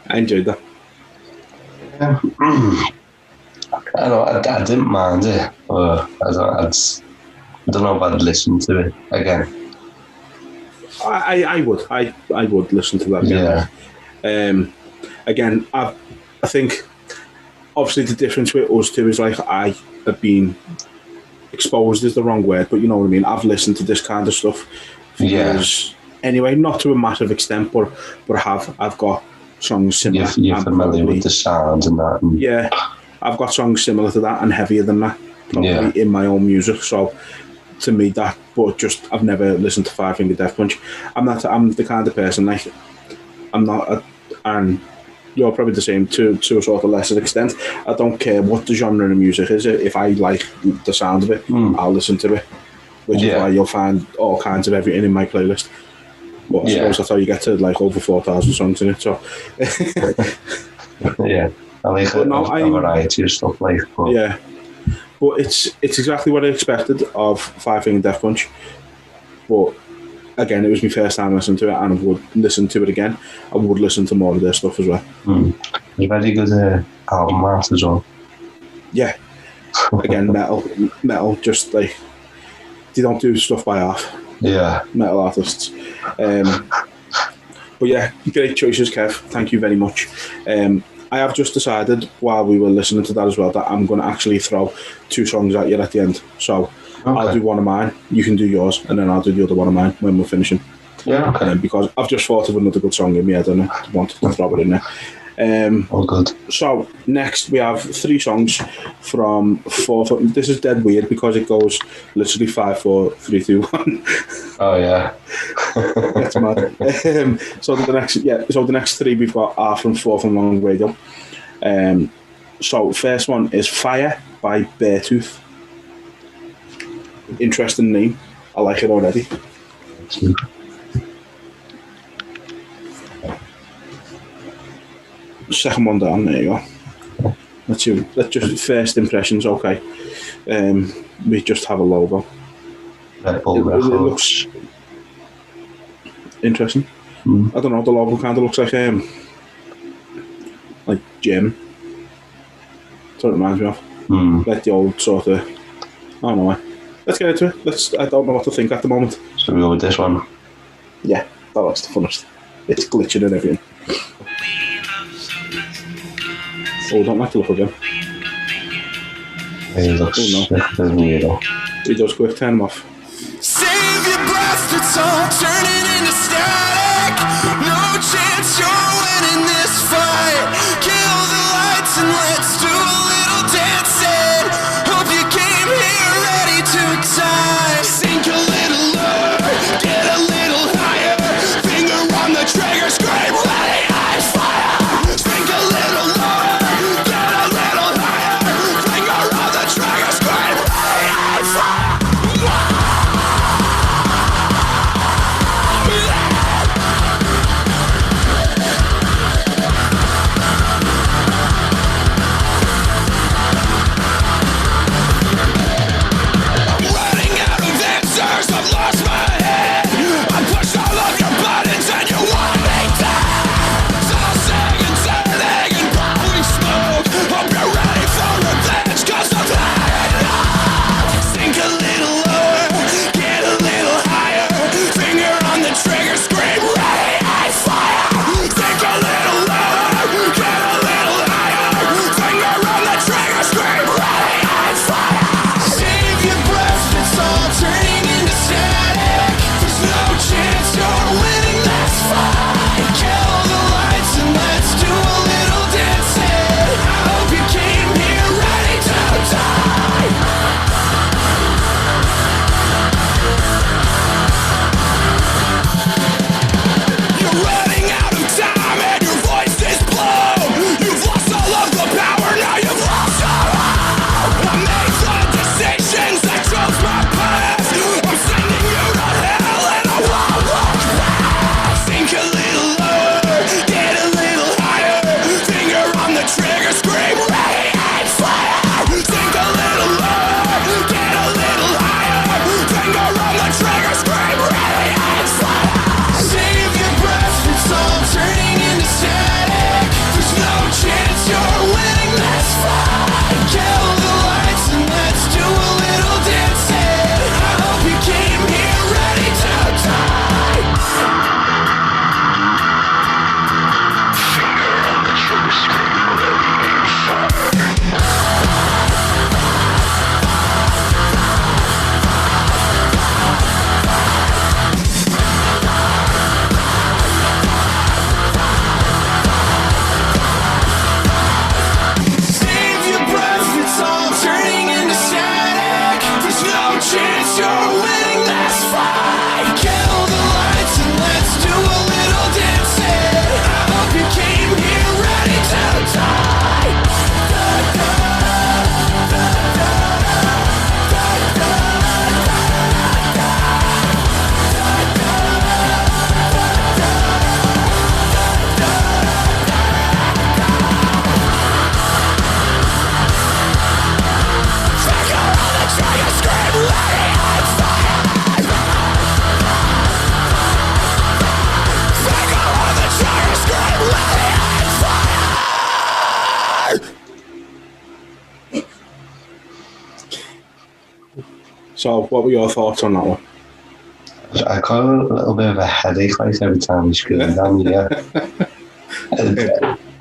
I enjoyed that. I know, I didn't mind it, but I don't know if I'd listen to it again. I would listen to that again. Yeah. Again, I think obviously the difference with us two is like I have been exposed is the wrong word, but you know what I mean. I've listened to this kind of stuff for years. Anyway, not to a massive extent, but I've got songs similar. You're familiar with the sounds and that. And yeah, I've got songs similar to that and heavier than that probably in my own music. So to me, that, but just I've never listened to Five Finger Death Punch. I'm the kind of person like I'm not, and you're probably the same to a sort of lesser extent. I don't care what the genre of music is. If I like the sound of it, I'll listen to it. Which is why you'll find all kinds of everything in my playlist. But I suppose that's how you get to like over 4,000 songs in it. So yeah, I like a variety of stuff like. But yeah, but it's exactly what I expected of Five Finger Death Punch. But again, it was my first time listening to it, and I would listen to it again. I would listen to more of their stuff as well. It's very good album art as well. Yeah, again, metal, just like they don't do stuff by half. Yeah, metal artists. But yeah, great choices, Kev. Thank you very much. I have just decided while we were listening to that as well that I'm going to actually throw 2 songs at you at the end. So I'll do one of mine, you can do yours, and then I'll do the other one of mine when we're finishing. Yeah, okay. Because I've just thought of another good song in my head and I wanted to throw it in there. All good. So next we have 3 songs from 4. This is dead weird because it goes literally 5, 4, 3, 2, 1. Oh yeah, that's mad. So the next 3 we've got are from 4 from Long Radio. So first one is Fire by Beartooth. Interesting name. I like it already. Second one down, there you go. Let's just first impressions, okay. We just have a logo. Red Bull it looks interesting. I don't know, the logo kind of looks like gym. That's what it reminds me of. Like the old sort of, I don't know why. Let's get into it. I don't know what to think at the moment. So we go with this one? Yeah, that looks the funnest. It's glitching and everything. Oh, don't like to look again. He looks weirdo. He does quick, turn him off. Save your breath, it's all turning into static. No chance you're winning this fight. Kill the lights and let's do a little dancing. Hope you came here ready to die. Sink a little lower, get a little higher. Finger on the trigger, scream, ready, eyes fire. Sink a little lower, get a little higher. Finger on the trigger, scream, ready, eyes fire. I've lost my head. I pushed all of your buttons and you want me dead. Tossing and turning and blowing smoke. Hope you're ready for revenge, cause I'm playing up. Sink a little lower, get a little higher. Finger on the trigger, scream, ready, I fire. Sink a little lower, get a little higher. Finger on the trigger, scream, ready, I fire. Save your breath, it's all turning into static. There's no chance you're winning this fight. Kill the lights and let's do a little dancing. I hope you came here ready to die. You're running out of time and your voice is blown. You've lost all of the power, now you've lost your own. I made the decisions that chose my path. I'm sending you to hell and I won't look back. Sink a little lower, get a little higher. Finger on the trigger, scream, ready, aim, fire. Sink a little lower, get a little higher. Finger on the trigger, scream, ready, aim, fire. Save your breath, it's all turning into static. So, what were your thoughts on that one? I got a little bit of a headache like every time we screamed down here.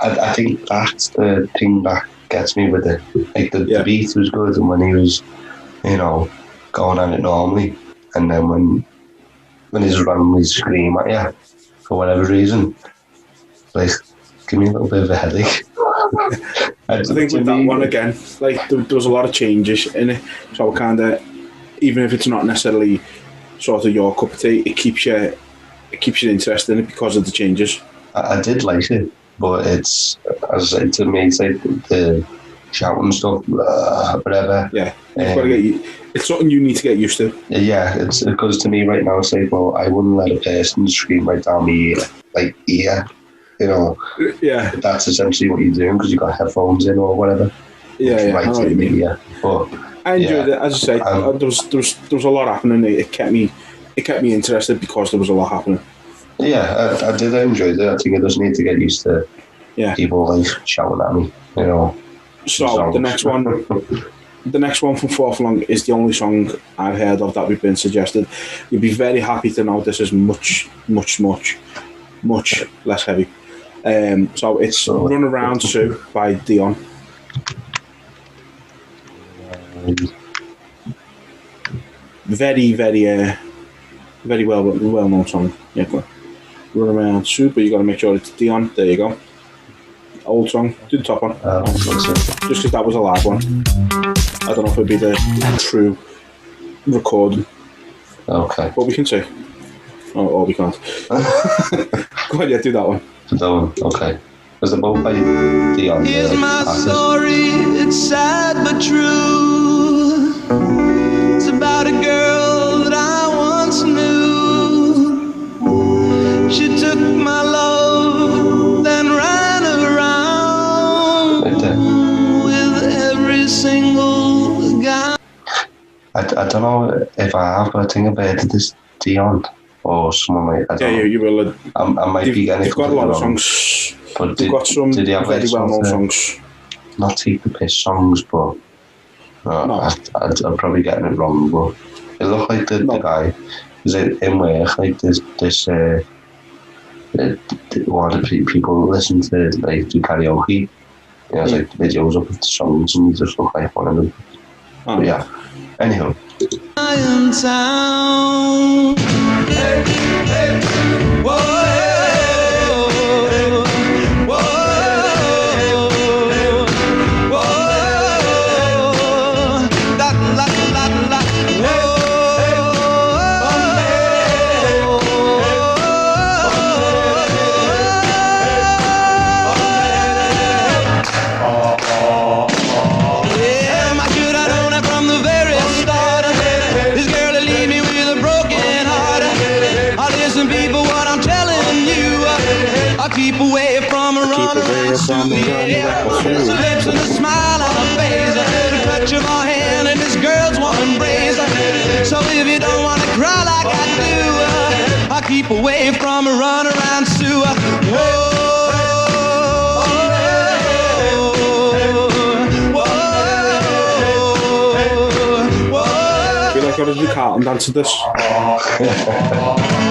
I think that's the thing that gets me with it. Like the beat was good, and when he was, going at it normally, and then when he's randomly scream at you for whatever reason, like give me a little bit of a headache. I think with that one again, like there was a lot of changes in it, so kind of, even if it's not necessarily sort of your cup of tea, it keeps you interested in it because of the changes. I did like it, but it's, as I said, to me, it's like the shouting stuff, whatever. Yeah, you've got to it's something you need to get used to. Yeah, it's because to me right now, it's like, well, I wouldn't let a person scream right down my ear, like ear. Yeah, that's essentially what you're doing because you got headphones in or whatever. Yeah, right in the ear. But I enjoyed it. As I say, there was a lot happening. It kept me interested because there was a lot happening. Yeah, I did enjoy it. I think I just need to get used to people like shouting at me. So the next one, from Fourth Long is the only song I've heard of that we've been suggested. You'd be very happy to know this is much less heavy. So it's Run Around Sue by Dion. Very, very, very well known song. Yeah, go on. Run Around Sue, but you got to make sure it's Dion. There you go. Old song. Do the top one. Just because that was a live one. I don't know if it'd be the true recording. Okay. But we can see. Or we can't. Go on, do that one. That one, okay. Was it both by Dion? Here's my story, it's sad but true. It's about a girl that I once knew. She took my love, then ran around with every single guy. I don't know if I have, but I think I've heard of this Dion or someone like that. Yeah, you will. I might be getting it. They've got a lot of songs. But they've got some very well-known songs. Not Take the Piss songs, but I'm probably getting it wrong. But it looked like the guy was in work. Like this one of the people listen to like do karaoke. Yeah, it's like videos up of the songs, and he just looked like one of them. But yeah. Anyhow. I am town. Hey, hey, whoa. Keep away from a run around Sue. There's a lips and a smile on her face, a little touch of her hand, and this girl's warm embrace. So if you don't want to cry like I do, I'll keep away from a run around Sue. I feel like I was the Carlton dance to this.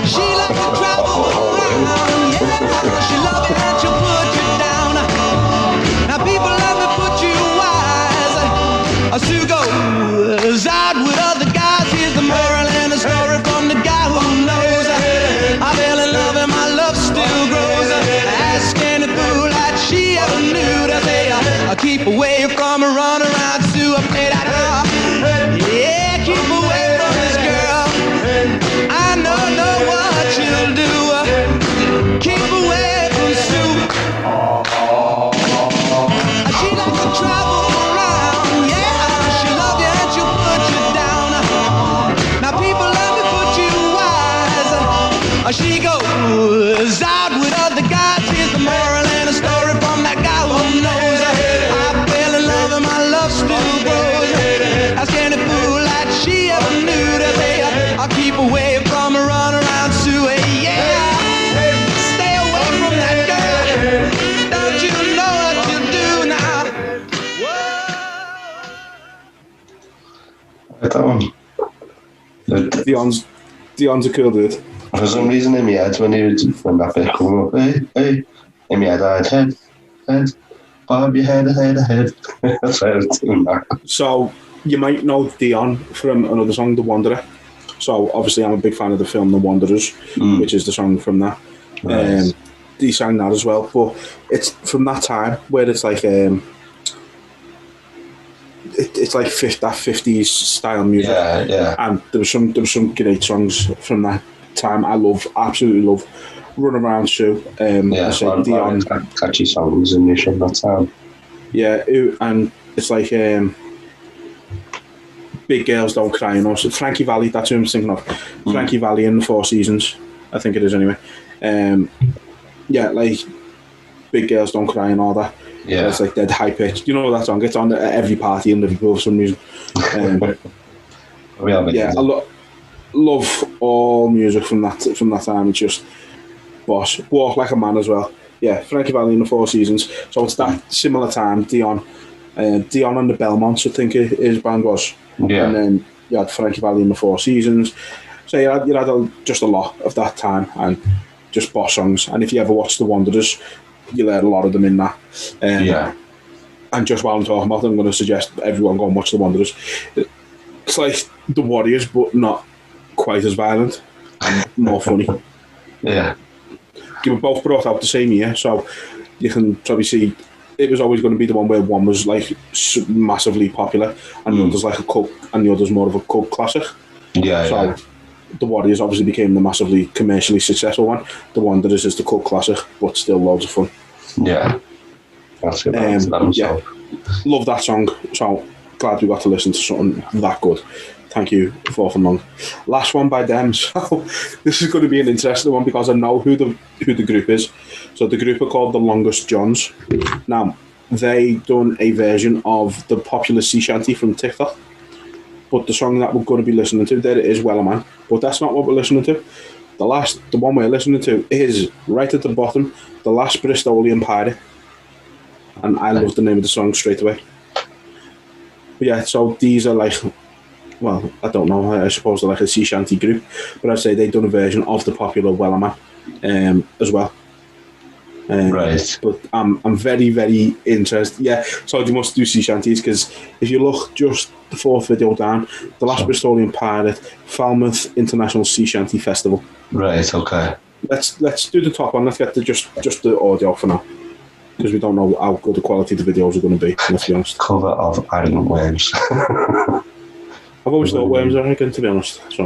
She likes to travel around, she loves it and she'll put you down. Now people love to put you wise. Sue goes out with other guys. Here's the moral and the story from the guy who knows. I fell in love and my love still grows. Ask any fool that she ever knew to say, I'll keep away from a run around Sue. I play that yeah, keep away from this girl. I know what you'll do. Keep away from Sue. She likes to travel around, yeah. She loves you and she'll put you down. Now people love to put you wise. She goes out with other guys. Here's the moral and a story from that guy who knows. I fell in love and my love still grows. Ask any fool that she ever knew to say, I'll keep away from a run around Sue. Yeah. Don't you know what you do now? That one. Dion's a cool dude. For some reason in my head, when that bit come up, hey, in my head I had head, bob your head. That's why I was doing that. So, you might know Dion from another song, The Wanderer. So, obviously, I'm a big fan of the film The Wanderers, which is the song from that. Right. He sang that as well, but it's from that time where it's like it's like that 50s style music. Yeah. And there was some great songs from that time. I absolutely love Run Around Sue. Dion, catchy songs in this from that time. Yeah, and it's like Big Girls Don't Cry, you know. So Frankie Valli, that's who I'm thinking of. Frankie Valli in the Four Seasons, I think it is anyway. Yeah, like Big Girls Don't Cry and all that. Yeah, it's like dead high pitched. You know that song? It's on at every party in Liverpool for some reason. Yeah, I love all music from that time. It's just boss. Walk Like a Man as well. Yeah, Frankie Valli in the Four Seasons. So it's that similar time. Dion and the Belmonts, I think his band was. Yeah, and then you had Frankie Valli in the Four Seasons. So you had just a lot of that time and just boss songs. And if you ever watch The Wanderers, you'll hear a lot of them in that. And just while I'm talking about it, I'm going to suggest everyone go and watch The Wanderers. It's like The Warriors, but not quite as violent and more funny. Yeah. They were both brought out the same year, so you can probably see it was always going to be the one where one was like massively popular and the other's like a cult, and the other's more of a cult classic. So The Warriors obviously became the massively commercially successful one. The Wanderers is the cult classic, but still loads of fun. Yeah. That's good. Yeah. Love that song. So glad we got to listen to something that good. Thank you, Fourth and Long. Last one by them. So this is going to be an interesting one because I know who the group is. So the group are called the Longest Johns. Now, they done a version of the popular sea shanty from TikTok. But the song that we're going to be listening to, there it is, Well a Man. But that's not what we're listening to. The one we're listening to is right at the bottom, The Last Bristolian Pirate. And I love the name of the song straight away. But yeah, so these are like, well, I don't know, I suppose they're like a sea shanty group, but I'd say they've done a version of the popular Well a Man as well. Right. But I'm very, very interested. Yeah, so they must do sea shanties because if you look just the fourth video down, The Last Bristolian Pirate, Falmouth International Sea Shanty Festival. Right, okay. Let's do the top one. Let's get just the audio for now, because we don't know how good the quality of the videos are going to be, let's be honest. Cover of Arrogant Worms. I've always thought worms are arrogant, to be honest. So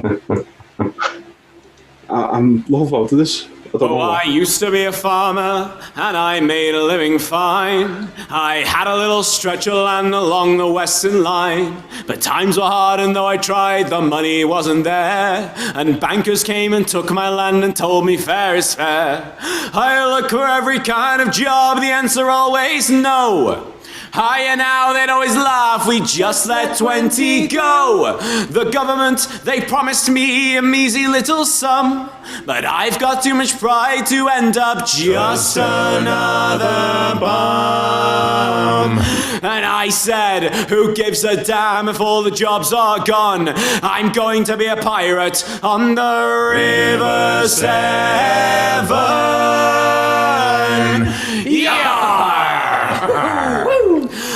I'm looking forward to this. I used to be a farmer and I made a living fine. I had a little stretch of land along the western line, but times were hard and though I tried, the money wasn't there. And bankers came and took my land and told me fair is fair. I look for every kind of job, the answer always no. Higher now, they'd always laugh, we just let 20 go. The government, they promised me a measly little sum, but I've got too much pride to end up just another bum. And I said, who gives a damn if all the jobs are gone? I'm going to be a pirate on the River Severn. Yeah!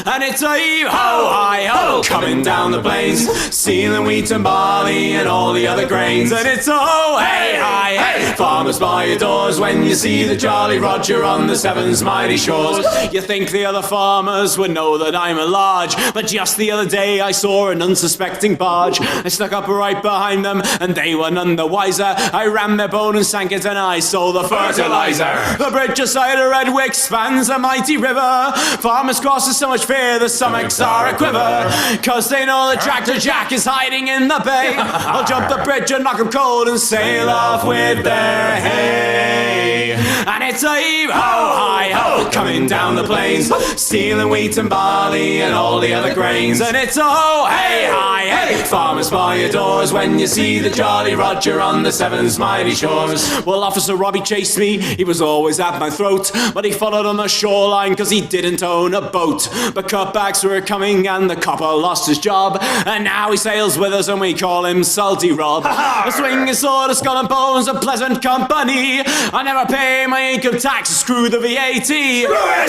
And it's a heave-ho-hi-ho coming down the plains, stealing wheat and barley and all the other grains. And it's a ho-hey-hi-hey, farmers by your doors when you see the Jolly Roger on the Severn's mighty shores. You think the other farmers would know that I'm a large, but just the other day I saw an unsuspecting barge. I stuck up right behind them and they were none the wiser. I rammed their boat and sank it and I stole the fertilizer. The bridge aside of Redwick spans a mighty river. Farmers cross with so much fear the stomachs are a quiver, cause they know the tractor jack is hiding in the bay. I'll jump the bridge and knock 'em cold and sail off with their hay. And it's a heave-ho-hi-ho coming down the plains, stealing wheat and barley and all the other grains. And it's a ho-hey-hi-hey, farmers by your doors when you see the Jolly Roger on the Severn's mighty shores. Well, Officer Robbie chased me, he was always at my throat, but he followed on the shoreline cause he didn't own a boat. Because cutbacks were coming and the copper lost his job. And now he sails with us and we call him Salty Rob. A swinging sword, a skull and bones, a pleasant company. I never pay my income tax, screw the VAT.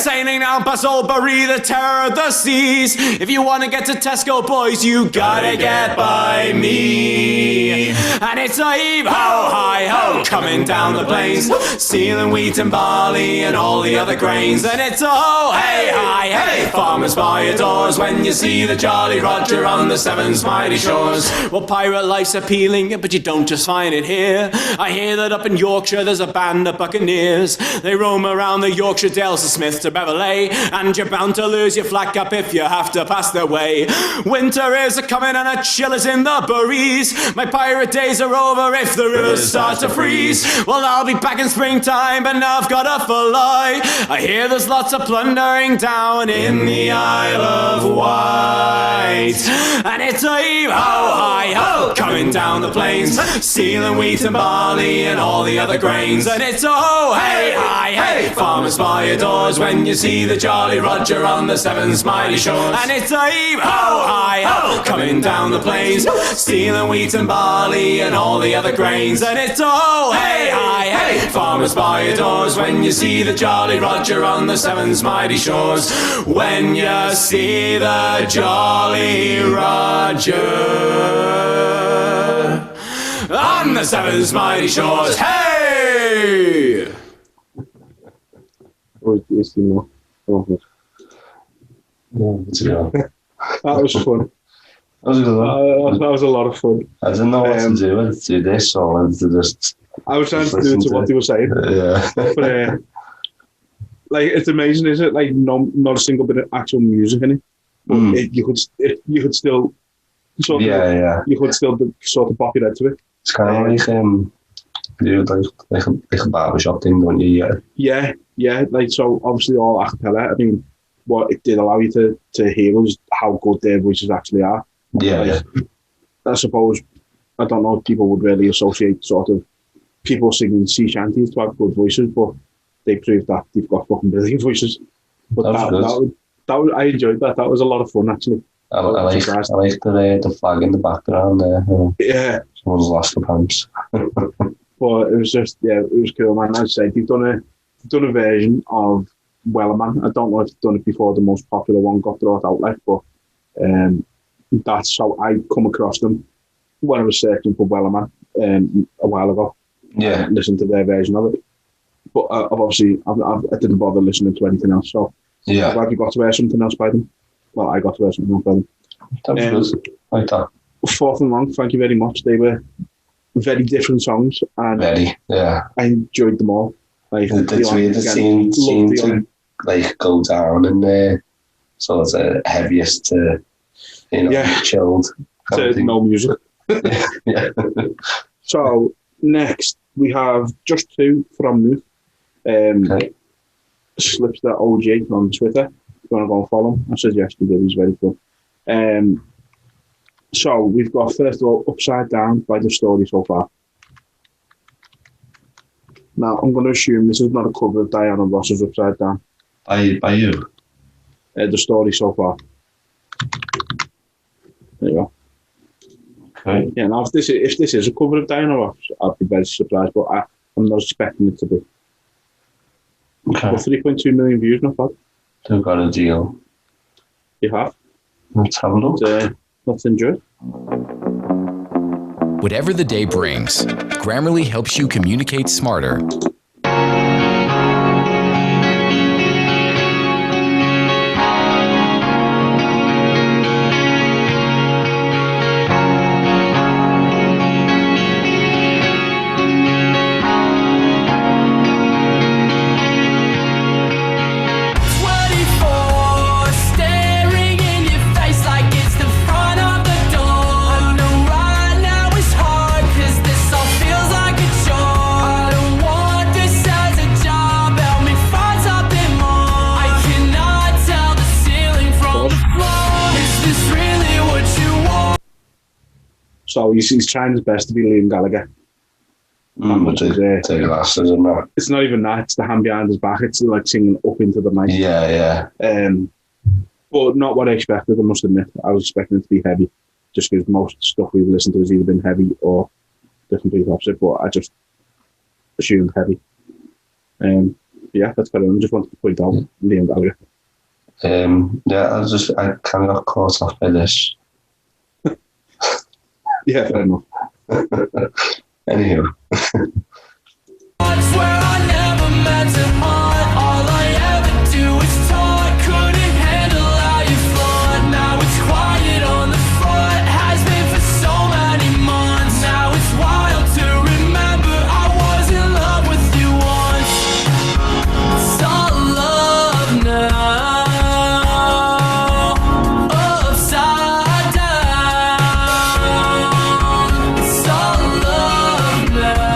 Sailing down past Oldbury, the terror of the seas. If you want to get to Tesco, boys, you gotta get by me. And it's a heave ho, hi ho, coming down the plains, stealing wheat and barley and all the other grains. And it's a ho, hey, hi, hey, farmers by your doors when you see the Jolly Roger on the seven mighty shores. Well, pirate life's appealing, but you don't just find it here. I hear that up in Yorkshire there's a band of buccaneers. They roam around the Yorkshire Dales from Smith to Beverley, and you're bound to lose your flack up if you have to pass their way. Winter is a-coming and a chill is in the breeze. My pirate days are over if the rivers start to freeze. Well, I'll be back in springtime, but now I've got to fly. I hear there's lots of plundering down in the Isle of Wight. And it's a heave ho, hi ho, coming down the plains, stealing wheat and barley and all the other grains. And it's a ho, hey, hi, hey, farmers by your doors when you see the Jolly Roger on the seven mighty shores. And it's a heave ho, hi ho, coming down the plains, stealing wheat and barley and all the other grains. And it's a ho, hey, hi, hey, farmers by your doors when you see the Jolly Roger on the seven mighty shores. When you see the Jolly Roger on the seven mighty shores. Hey! That was fun. That was a lot of fun. I didn't know what to do this, so I wanted to just... I was trying to do to what they were saying. Yeah. But, like, it's amazing, isn't it? Like, not a single bit of actual music in it. But you could still sort of... You could still sort of bop your head to it. It's kind of like a barbershop thing, don't you? Yeah. Like, so obviously all a cappella. I mean, what it did allow you to hear was how good their voices actually are. Yeah. I suppose, I don't know if people would really associate sort of people singing sea shanties to have good voices, but they proved that they've got fucking brilliant voices. But that was I enjoyed that. That was a lot of fun, actually. I like the flag in the background there. Yeah. Someone's lost the pants. But it was just, it was cool, man. As I said, they've done a version of Wellerman. I don't know if they've done it before the most popular one got brought out, like, but that's how I come across them when I was searching for Wellerman a while ago. Yeah. Listened to their version of it. But I didn't bother listening to anything else, so I'm glad you got to hear something else by them. Well, I got to hear something else by them. That was good. Like that. Fourth and Long, thank you very much. They were very different songs, and I enjoyed them all. Like, the three that seemed to like go down in the sort of heaviest to chilled to no music. Yeah. So next we have Just Two from Move. Slipster OG on Twitter. If you want to go and follow him, I suggest you do. He's very cool. So we've got, first of all, Upside Down by The Story So Far. Now, I'm going to assume this is not a cover of Diana Ross's Upside Down. By you? The Story So Far. There you go. Okay. Yeah, now if this is a cover of Diana Ross, I'd be very surprised, but I'm not expecting it to be. Okay. But 3.2 million views, not bad. They've got a deal. You have? Let's have a look. Let's enjoy it. Whatever the day brings, Grammarly helps you communicate smarter. So he's trying his best to be Liam Gallagher. Glasses and that. It's not even that, it's the hand behind his back, it's like singing up into the mic. Yeah. But not what I expected, I must admit. I was expecting it to be heavy, just because most stuff we've listened to has either been heavy or the complete opposite, but I just assumed heavy. Yeah, that's fair enough. I just wanted to point out Liam Gallagher. Yeah, I kind of got caught off by this. Yeah, fair enough. Anywho. Where I never meant to haunt. All I ever do is talk. Couldn't handle how you flaunt. Now it's quiet on the front. Has been for so many months. Now it's wild to remember I was in love with you once. It's all love now. Upside down. It's all love now.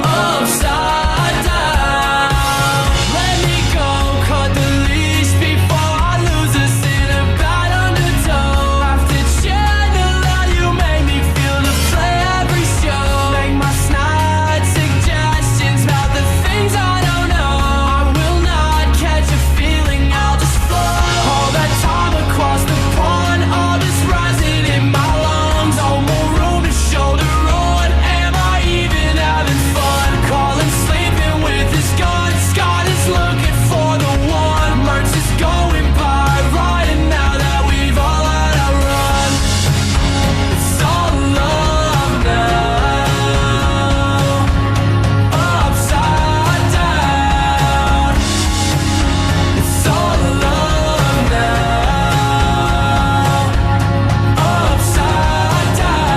Upside down. Let me go, cut the leash before I lose us in a bad undertow. Have to channel how you make me feel to play every show. Make my snide suggestions about the things I don't know. I will not catch a feeling, I'll just flow. All that time across the pond, all this rising in my lungs. No more room to shoulder on. Am I even having fun? Calling, sleeping with his gun. Scott is looking for the one. Merch is going by right, and now that we've all had our run, it's all love now. Upside down. It's all love now. Upside down.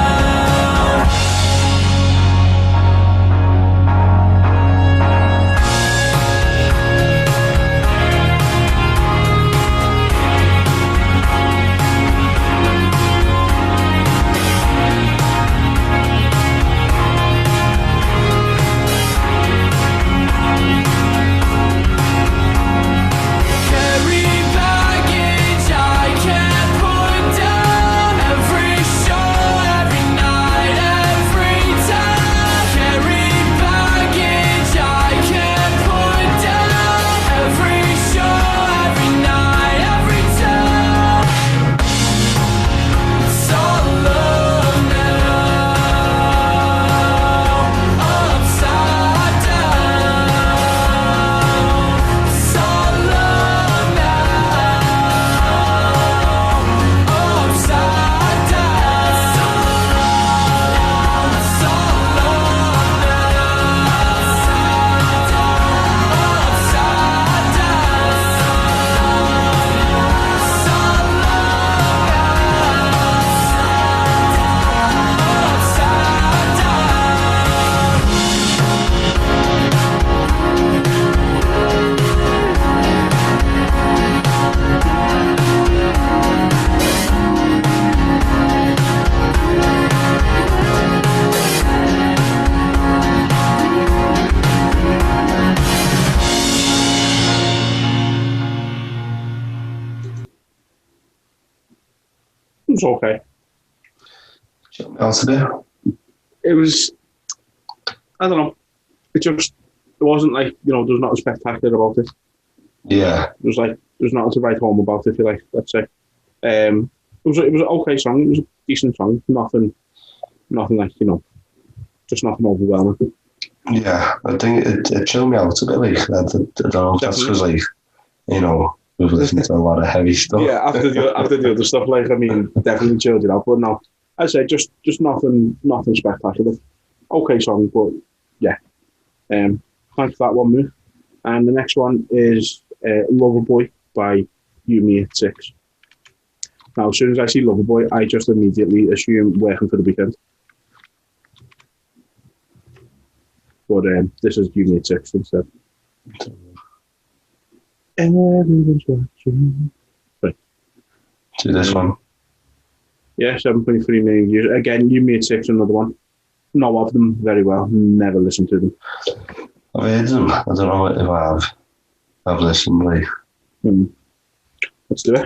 Carry baggage I can't put down. Every show, every night, every time. Carry baggage I can't put down. Every show, every night, every time. It's all love now. Upside down. It's all love now. Upside down. It's all love It was okay. Else to do? It was, I don't know, it wasn't like, there's not a spectacular about it. Yeah. There's nothing to write home about, if you like, let's say. It was an okay song, it was a decent song, nothing like, just nothing overwhelming. Yeah, I think it chilled me out a bit, like, I don't know if that's because, like, we've listened to a lot of heavy stuff. Yeah, after the other stuff, like, I mean, definitely chilled it out, but no, I'd say just nothing spectacular. Okay song, but yeah. Thanks for that one, Moo. And the next one is Loverboy by You-Me-At-6. Now, as soon as I see Loverboy, I just immediately assume Working for the Weekend. But this is You-Me-At-6 instead. Everyone's watching. Right. To this one. Yeah, 7.3 million views. Again, You-Me-At-6, another one. Know of them very well. Never listened to them. I've heard them. I don't know if I have. I've listened, like. Let's do it.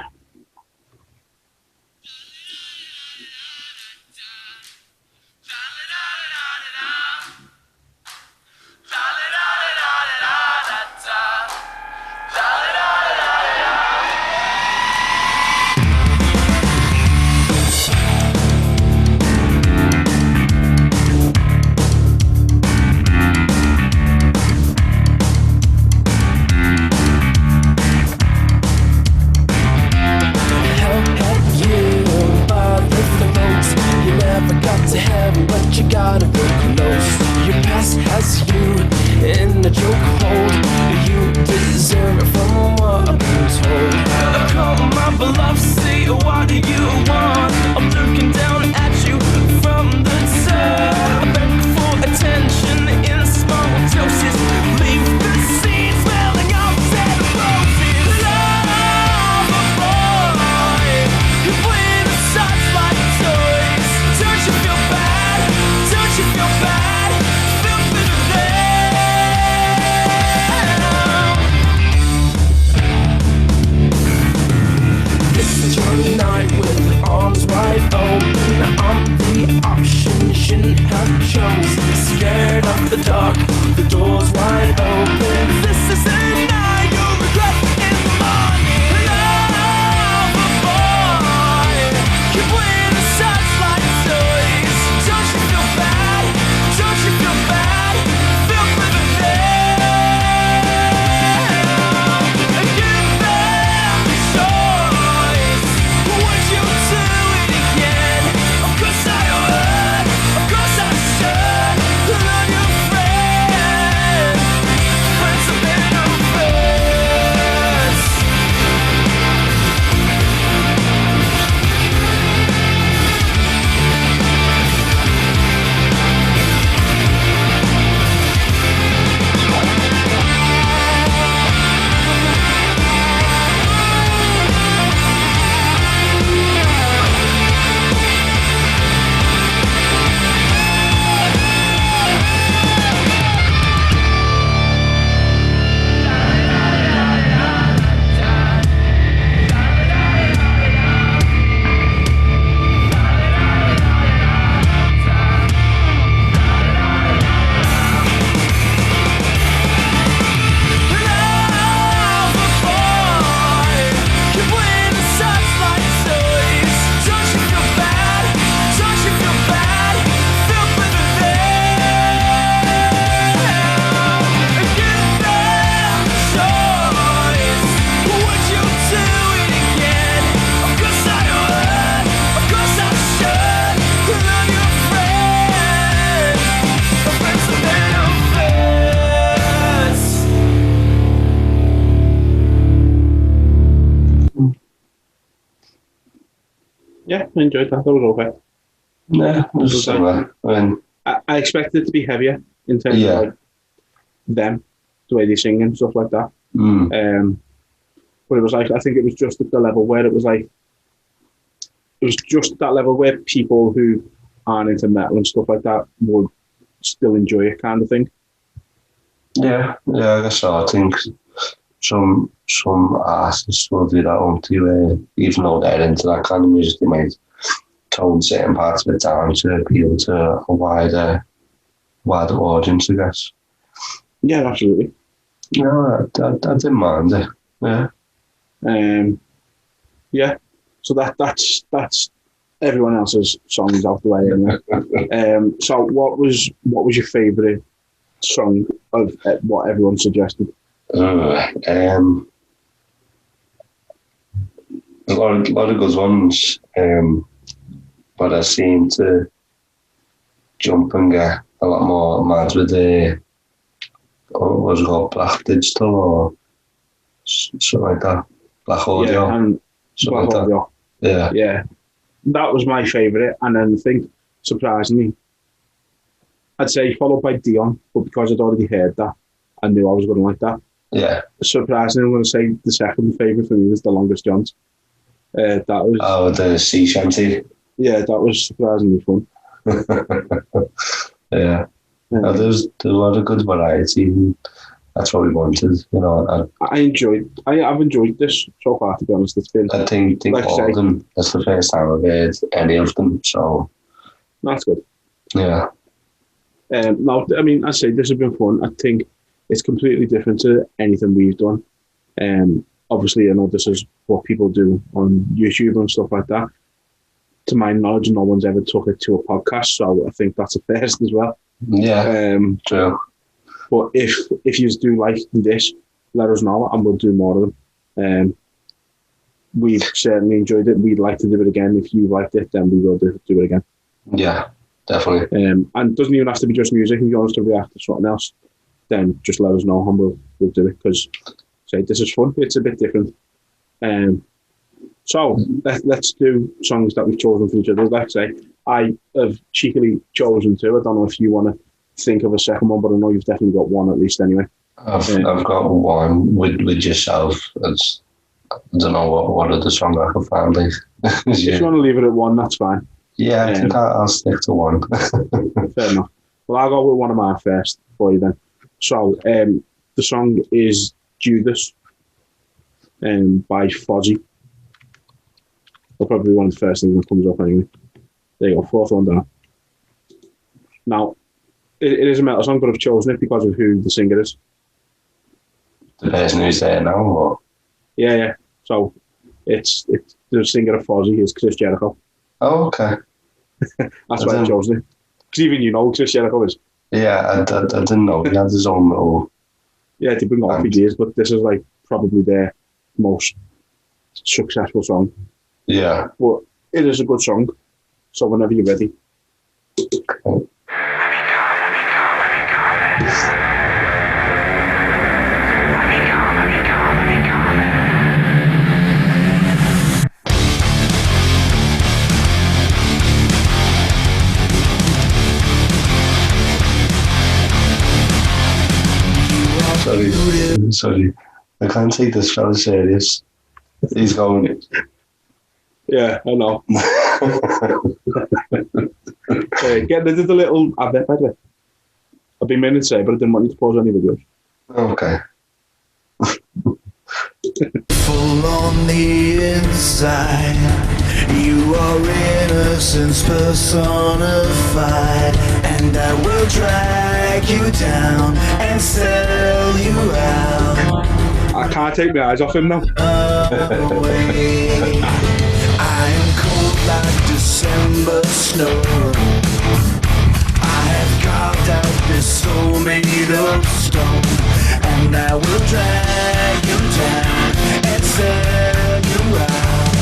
tired of broken clothes. Your past has you in the chokehold. You deserve it from what I've been told. Come, my beloved, say what do you want? I'm looking down at you from the top. I beg for attention in small doses. Leave the scene smelling of dead roses. Lover boy, you play the shots like toys. Don't you feel bad? Don't you feel bad? Feel better now. This is your night with arms wide open. I'm the option you shouldn't have chosen. Scared of the dark, the door's wide open. This is a night you'll regret in the morning. Lover boy, you play the shots like toys. Don't you feel bad? Don't you feel bad? Feel for the now. Give them the choice. Would you do it again? Of course I would. Of course I should. Love your friend. Friends are better friends. Yeah, I enjoyed that. That was okay. Yeah, it was similar. I expected it to be heavier in terms Yeah. of like them, the way they sing and stuff like that. But it was like, I think it was just at the level where it was like, it was just that level where people who aren't into metal and stuff like that would still enjoy it, kind of thing. Yeah, I guess so. I think some artists will do that, won't they? Even though they're into that kind of music, they might tone certain parts of it down to appeal to a wider audience, I guess. Yeah, absolutely. No, I didn't mind it. Yeah. Yeah. So that's everyone else's songs out the way anyway. So what was your favourite song of what everyone suggested? There's a lot of good ones, but I seem to jump and get a lot more mad with what was it called, Black Digital or something like that, Black Audio. Yeah, and something Black like Audio. that. Yeah, that was my favourite, and then I think surprisingly, I'd say followed by Dion, but because I'd already heard that, I knew I was going to like that. Yeah. Surprisingly, I'm going to say the second favourite for me was The Longest Johns. That was the sea shanty. Yeah, that was surprisingly fun. Yeah. No, there's a lot of good variety. That's what we wanted, you know. I've enjoyed this so far, to be honest. It's been. I think like all of them. That's the first time I've heard any of them. So that's good. Yeah. No, I mean, I say this has been fun. I think it's completely different to anything we've done. Obviously, I know this is what people do on YouTube and stuff like that. To my knowledge, no one's ever took it to a podcast, so I think that's a first as well. Yeah, true. But if you do like this, let us know and we'll do more of them. We've certainly enjoyed it. We'd like to do it again. If you liked it, then we will do it again. Yeah, Definitely. And it doesn't even have to be just music. If you want us to react to something else, then just let us know and we'll do it, because say this is fun. It's a bit different. So let's do songs that we've chosen for each other. Let's say I have cheekily chosen two. I don't know if you want to think of a second one, but I know you've definitely got one at least anyway. I've got one with yourself. I don't know what other song I can find. Like. If you want to leave it at one, that's fine. Yeah, I think I'll stick to one. Fair enough. Well, I'll go with one of mine first for you then. So the song is Judas by Fozzy. That'll probably be one of the first things that comes up anyway. There you go, fourth one down. Now, it is a metal song, but I've chosen it because of who the singer is. The person who's there now? Or? Yeah. So it's the singer of Fozzy is Chris Jericho. Oh, okay. That's why I've chosen it. Because even you know who Chris Jericho is. Yeah, I didn't know. He had his own little... Yeah, they've been going for years, but this is like probably their most successful song. Yeah. But it is a good song. So whenever you're ready. Okay. Sorry. I can't take this fella serious. He's going... Yeah, I know. Get rid of the little advert, by the way. I've been meaning to say, but I didn't want you to pause any videos. Okay. Full on the inside, you are innocence personified, and I will drag you down and sell you out. I can't take my eyes off him now. I am cold like December snow. I have carved out this soul made of stone, and I will drag you down and sell you out.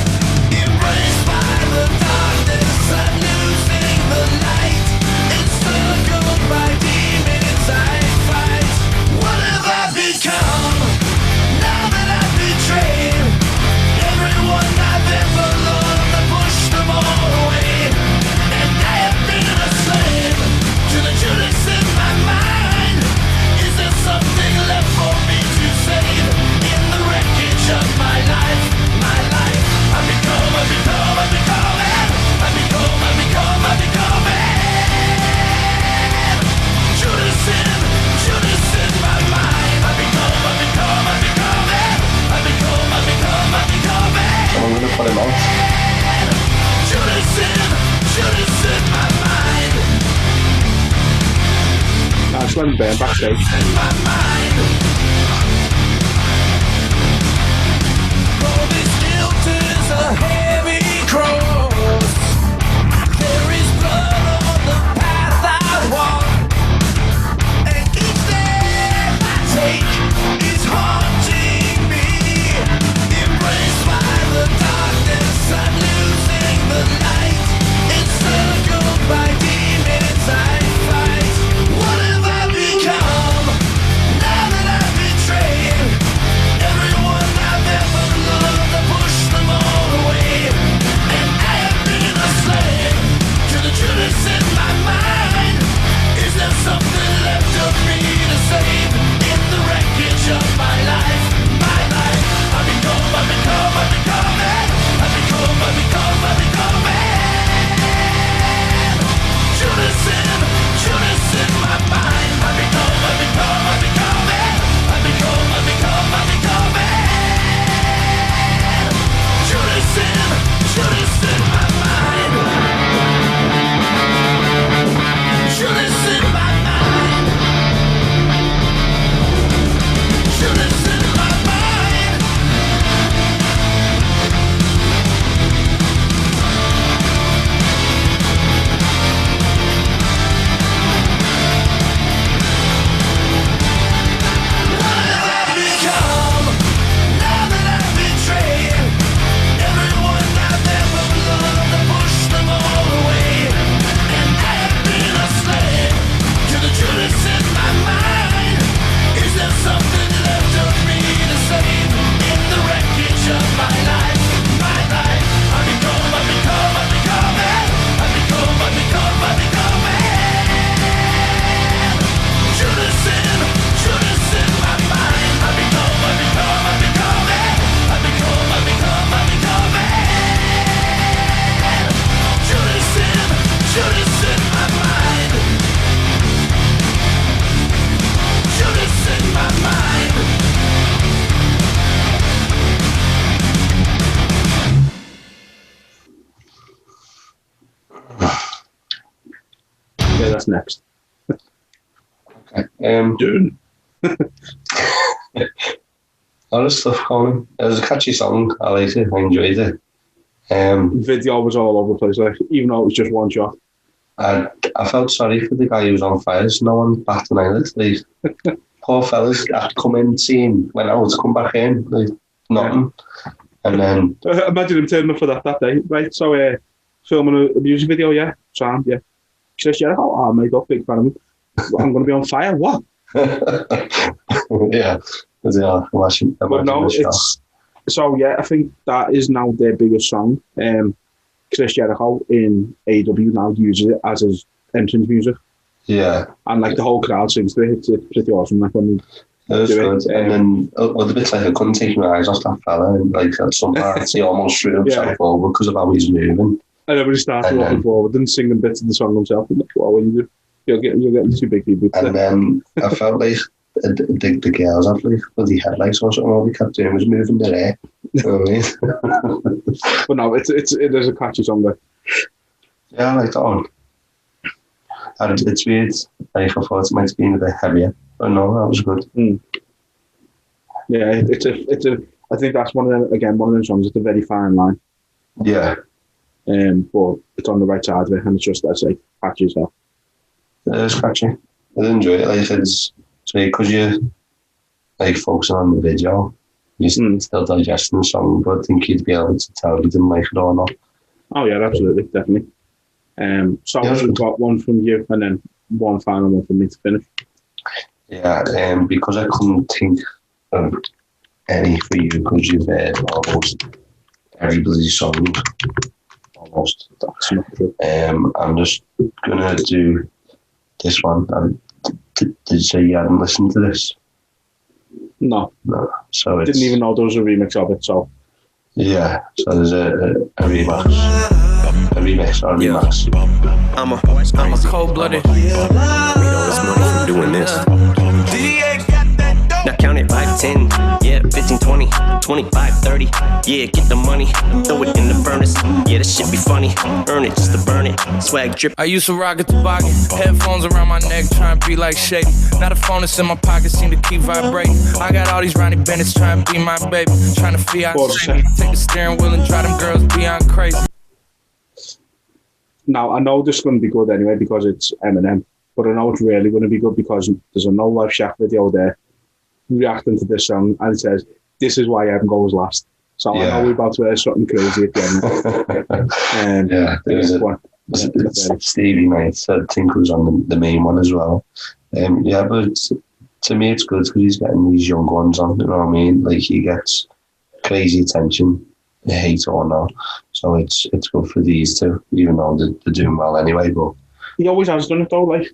Embraced by the darkness, I'm losing the light. Encircled by demons I fight. What have I become now that I've betrayed everyone I've ever loved? I pushed them all away, and I have been a slave to the Judas in my mind. Is there something left for me to save in the wreckage of my life? My life, I become Judas in my mind. I become I'm going to put him out. Judas in my mind. Nah, just let him burn backstage. In my mind. Oh, this guilt is a heavy cross. There is blood on the path I walk, and each step I take is haunting me. Embraced by the darkness, I'm losing the light. Encircled by demons I fight. What have I become now that I've betrayed everyone I've ever loved? I push them all away, Yeah, that's next. Okay. Dune. All this stuff going. It was a catchy song. I liked it. I enjoyed it. Video was all over the place, like, even though it was just one shot. I felt sorry for the guy who was on fire. No one batted an eyelid. Like, poor fellas had come in, seen, went out, come back in, like nothing. Yeah. And then imagine him turning up for that day, right? So filming a music video, yeah, sound, yeah. Chris Jericho, oh mate, I'm a big fan of him. I'm going to be on fire. What? Yeah, imagine but no, it's so yeah. I think that is now their biggest song. Chris Jericho in AEW now uses it as his entrance music. Yeah, and like the whole crowd sings to it. It's pretty awesome. Like when it was good. And then other bits like I couldn't take my eyes off that fella, and like at some parts he almost threw himself over because of how he's moving. And everybody started walking forward and singing bits of the song himself. And that's what when you do, you'll get two big people. And then I felt like the girls had like bloody headlights or something. All we kept doing was moving their hair. You know what I mean? But no, it is a catchy song there. Yeah, I like that one. And it's weird. Like, I thought it might have been a bit heavier, but no, that was good. Yeah, it's a. I think that's one of them songs. It's a very fine line. Yeah. But it's on the right side of it, and it's just that's like catchy as hell. It is catchy. I did enjoy it. Like it's because you're like focusing on the video, you're still digesting the song, but I think you'd be able to tell if you didn't like it or not. Oh yeah, absolutely, definitely. So we've got one from you, and then one final one from me to finish. Yeah, because I couldn't think of any for you because you've heard almost every bloody song. Almost. That's not true. I'm just gonna do this one. Did you say you hadn't listened to this? No. So didn't even know there was a remix of it. So yeah. So there's a remix. A remix or a remix. I'm a cold-blooded. Made all this money from doing this. Now count it 5, 10, yeah, 15, 20, 25, 30. Yeah, get the money, throw it in the furnace. Yeah, this shit be funny. Earn it just to burn it. Swag drip. I used to rock a toboggan, headphones around my neck, trying to be like Shady. Now the phone that's in my pocket seem to keep vibrating. I got all these Ronnie Bennett's trying to be my baby, trying to fiance. Take the steering wheel and drive them girls beyond crazy. Now I know this is going to be good anyway because it's Eminem, but I know it's really going to be good because there's a No Life Shack video there reacting to this song, and it says, "This is why Evan goes last." So I know we're about to hear something crazy at the end. Yeah, there was Stevie Knight, I think, was on the main one as well. Yeah, but to me it's good because he's getting these young ones on, you know what I mean? Like, he gets crazy attention, hate or not. So it's good for these two, even though they're doing well anyway. But he always has done it though. Like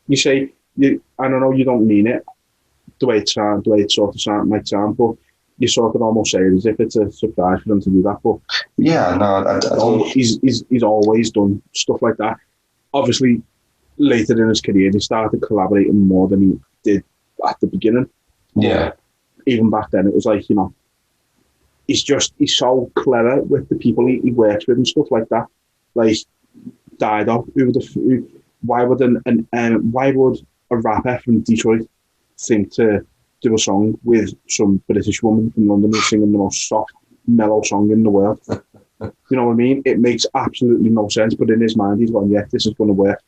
you say, I don't know, you don't mean it the way it sort of might sound, but you sort of almost say it as if it's a surprise for them to do that. But yeah, no, I don't. He's always done stuff like that. Obviously, later in his career, he started collaborating more than he did at the beginning. Yeah. Even back then, it was like, you know, he's so clever with the people he works with and stuff like that. Like Dido, why would a rapper from Detroit think to do a song with some British woman from London who's singing the most soft, mellow song in the world? You know what I mean? It makes absolutely no sense, but in his mind, he's going, yeah, this is going to work.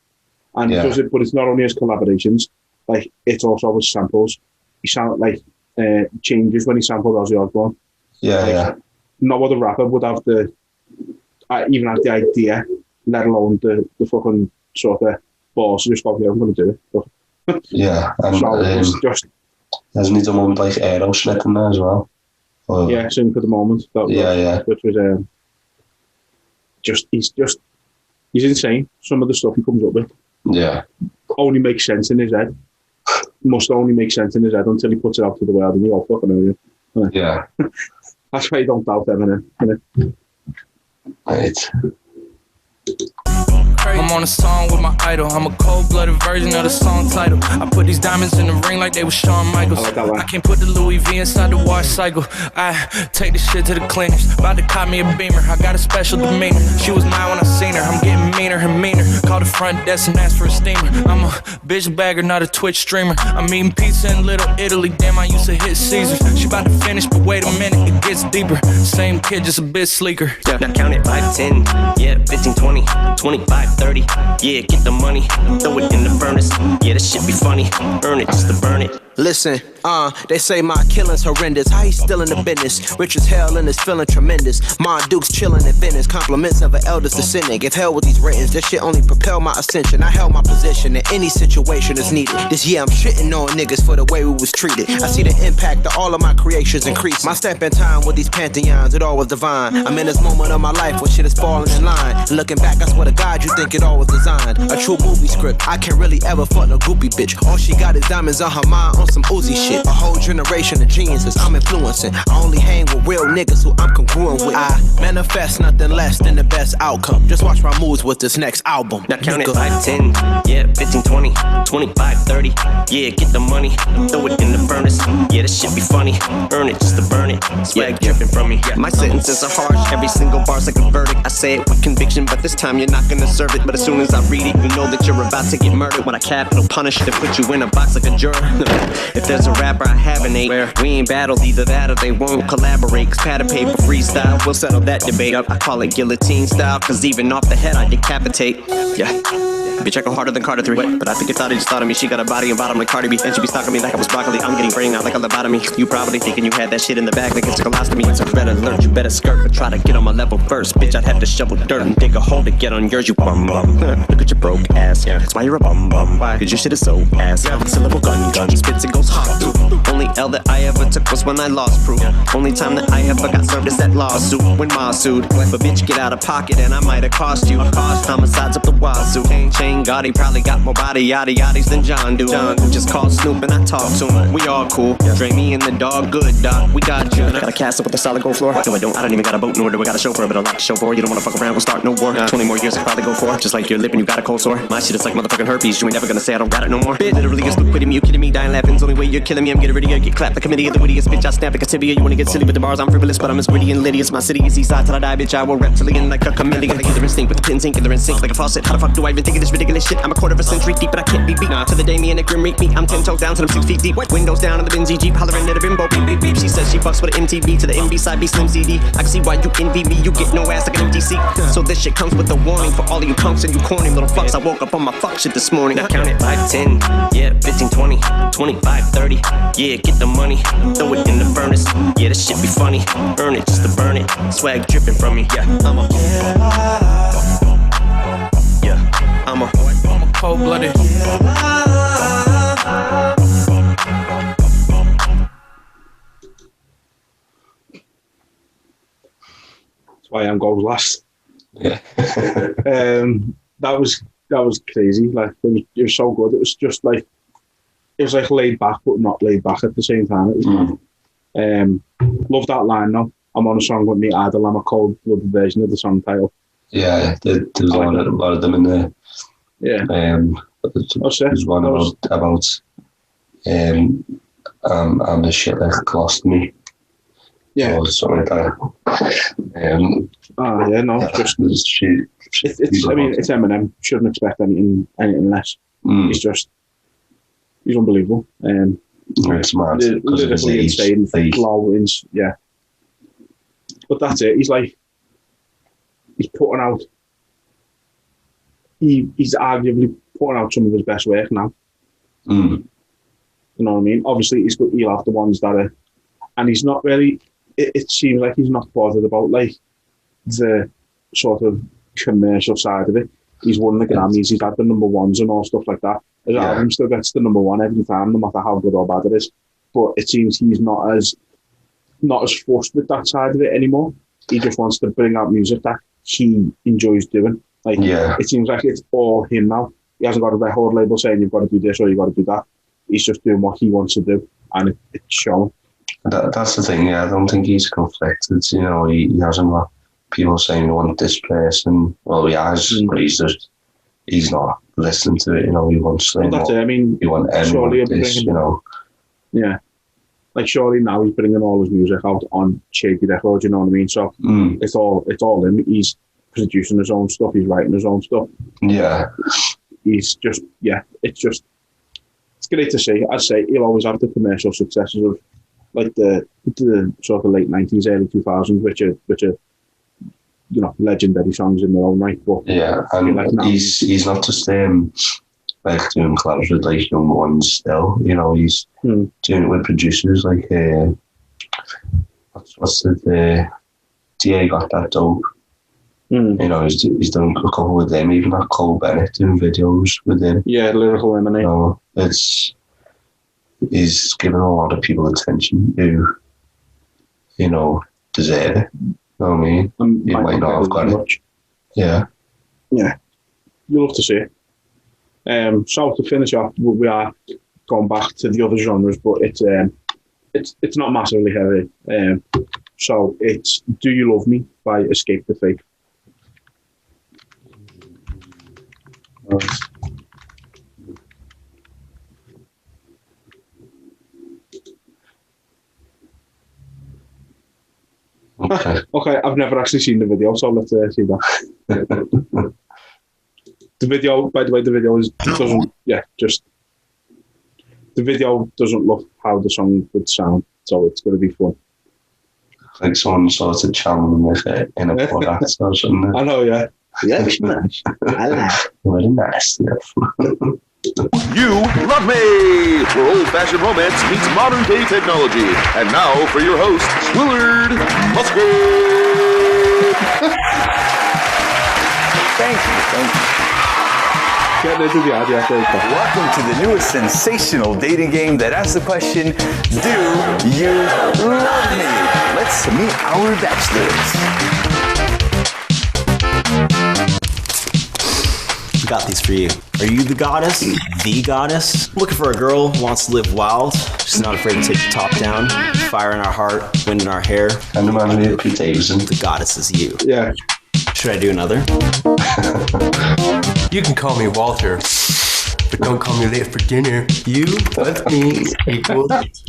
And he does it, but it's not only his collaborations, like, it's also his samples. He sounds like changes when he sampled Ozzy Osbourne. Yeah. No other rapper would have even have the idea, let alone the fucking sort of balls to just go, yeah, I'm going to do it. But, yeah, and so just hasn't he done one with like Aerosmith in there as well? Or, yeah, same for the moment. Which was he's insane. Some of the stuff he comes up with, only makes sense in his head. Must only make sense in his head until he puts it out to the world, and you go, fucking hell, yeah. That's why you don't doubt Eminem. Right. I'm on a song with my idol. I'm a cold-blooded version of the song title. I put these diamonds in the ring like they were Shawn Michaels. I can't put the Louis V inside the wash cycle. I take the shit to the cleaners. About to cop me a Beamer. I got a special demeanor. She was mine when I seen her. I'm getting meaner and meaner. Call the front desk and ask for a steamer. I'm a bitch bagger, not a Twitch streamer. I'm eating pizza in Little Italy. Damn, I used to hit Caesars. She about to finish, but wait a minute, it gets deeper. Same kid, just a bit sleeker. Yeah, now count it 5, 10, yeah, 15, 20, 25, 30. Yeah, get the money, throw it in the furnace. Yeah, this shit be funny. Earn it just to burn it. Listen, they say my killing's horrendous. How he still in the business? Rich as hell and is feeling tremendous. Ma Duke's chilling in Venice. Compliments of an elders descendant. Give hell with these ratings. This shit only propel my ascension. I held my position in any situation is needed. This year I'm shitting on niggas for the way we was treated. I see the impact of all of my creations increase. My step in time with these pantheons, it all was divine. I'm in this moment of my life where shit is falling in line. Looking back, I swear to God, you think it all was designed. A true movie script. I can't really ever fuck no groupie bitch. All she got is diamonds on her mind on some Uzi shit. A whole generation of geniuses I'm influencing. I only hang with real niggas who I'm congruent with. I manifest nothing less than the best outcome. Just watch my moves with this next album. Now count it 5, 10, yeah, 15, 20, 25, 30. Yeah, get the money, throw it in the furnace. Yeah, this shit be funny. Earn it just to burn it. Swag dripping from me. My sentences are harsh. Every single bar's like a verdict. I say it with conviction, but this time you're not gonna serve it. But as soon as I read it, you know that you're about to get murdered. When I capital punish, they put you in a box like a juror. If there's a rapper I haven't ate, where we ain't battled, either that or they won't collaborate. Cause pad and paper freestyle, we'll settle that debate. I call it guillotine style, cause even off the head I decapitate. Yeah. Bitch, I go harder than Carter 3. But I think you thought he just thought of me. She got a body and bottom like Cardi B. And she be stalking me like I was broccoli. I'm getting brain out like a lobotomy. You probably thinking you had that shit in the bag like it's a colostomy. So better alert, you better skirt. But try to get on my level first. Bitch, I'd have to shovel dirt and dig a hole to get on yours, you bum bum. Look at your broke ass. That's why you're a bum bum. Why? Cause your shit is so ass. Syllable gun. Spits it goes hard too. Only L that I ever took was when I lost proof. Only time that I ever got served is that lawsuit when Ma sued. But bitch, get out of pocket and I might have cost you. Homicides up the wazoo. Chain Gotti probably got more body yaddy yaddies than John do. Just call Snoop and I talk to him. We all cool. Dre me and the dog good, doc. We got you. Got a cast up with a solid gold floor. No, I don't. I don't even got a boat nor do I got a chauffeur, but a lot to show for. You don't wanna fuck around, we'll start no war. 20 more years I probably go for. Just like your lip and you got a cold sore. My shit is like motherfucking herpes. You ain't never gonna say I don't got it no more. Bitch, literally is quitting me. You kidding me? Dying laughing's only way you're killing me. I'm getting ready to get clapped. The committee of the wittiest bitch. I snap like a tibia. You wanna get silly with the bars? I'm frivolous, but I'm as witty and Lydia's. My city is east side till I die, bitch. I will reptilian like a chameleon. Like either instinct with the pins ink, either in sync like a faucet. How the fuck do I even think of this ridiculous shit? I'm a quarter of a century deep, but I can't be beat. To the day me and the grim reek me. I'm 10 toes down till I'm 6 feet deep. Windows down in the Benzie Jeep, hollering at a bimbo. Beep beep beep. She says she fucks with an MTV to the MB side B Slim CD. I can see why you envy me. You get no ass like an empty seat. So this shit comes with a warning for all of you punks and you corny little fucks. I woke up on my fuck shit this morning. Now count it 5, 10, yeah, 15, 20, 25, 30. Yeah, get the money, throw it in the furnace. Yeah, this shit be funny. Earn it just to burn it. Swag dripping from me. Yeah, I'm a cold-blooded. That's why I'm goes last. Yeah. That was crazy. Like it was so good. It was just like laid back, but not laid back at the same time. It was love that line though. I'm on a song with me idol. I'm a cold-blooded version of the song title. Yeah, there's a lot of them in there. Yeah. There's one about and the shit that cost me. Yeah. Or something like that. Yeah, no, just it's Eminem. Shouldn't expect anything less. He's unbelievable. It's mad. Lyrically insane, flowings, yeah. But that's it. He's putting out. He's arguably putting out some of his best work now. You know what I mean? Obviously, he'll have the ones that are, and he's not really. It seems like he's not bothered about like the sort of commercial side of it. He's won the Grammys. He's had the number ones and all stuff like that. His album still gets the number one every time, no matter how good or bad it is. But it seems he's not as fussed with that side of it anymore. He just wants to bring out music that he enjoys doing. It seems like it's all him now. He hasn't got a record label saying you've got to do this or you've got to do that. He's just doing what he wants to do, and it's showing. That's the thing. Yeah, I don't think he's conflicted. You know, he hasn't got people saying he wants this person. Well, he has, but he's just he's not listening to it. You know, he wants. Well, that's it. I mean, he wants surely anyone this. You know. Yeah. Like surely now he's bringing all his music out on Shaky Records, you know what I mean? So it's all him. He's producing his own stuff, he's writing his own stuff. Yeah. He's just it's great to see. I'd say he'll always have the commercial successes of like the sort of late 90s, early 2000s, which are you know, legendary songs in their own right. But yeah, and like he's not just like doing collabs with like young ones still, you know, he's doing it with producers like what's the DA Got That Dope. You know, he's done a couple with them, even that Cole Bennett doing videos with him. Yeah, Lyrical Lemonade. You know, he's given a lot of people attention who, you know, deserve it. You know what I mean? You might not have got it. Yeah. Yeah. You'll love to see it. So to finish off, we are going back to the other genres, but it's not massively heavy. So it's Do You Love Me by Escape the Fate. Okay, I've never actually seen the video, so let's see that. The video, by the way, the video doesn't look how the song would sound, so it's going to be fun. Like someone sort of channeling with it in a product or something. I know, yeah. Yeah, it's nice. I like it. Very nice. You Love Me, where old-fashioned romance meets modern-day technology. And now for your host, Willard Musgrave. Thank you. Welcome to the newest sensational dating game that asks the question, do you love me? Let's meet our bachelors. Got these for you. Are you the goddess? The goddess? Looking for a girl who wants to live wild. She's not afraid to take the top down. Fire in our heart, wind in our hair. And the man with Pete Davidson. The goddess is you. Yeah. Should I do another? You can call me Walter, but don't call me late for dinner. You plus me equals us.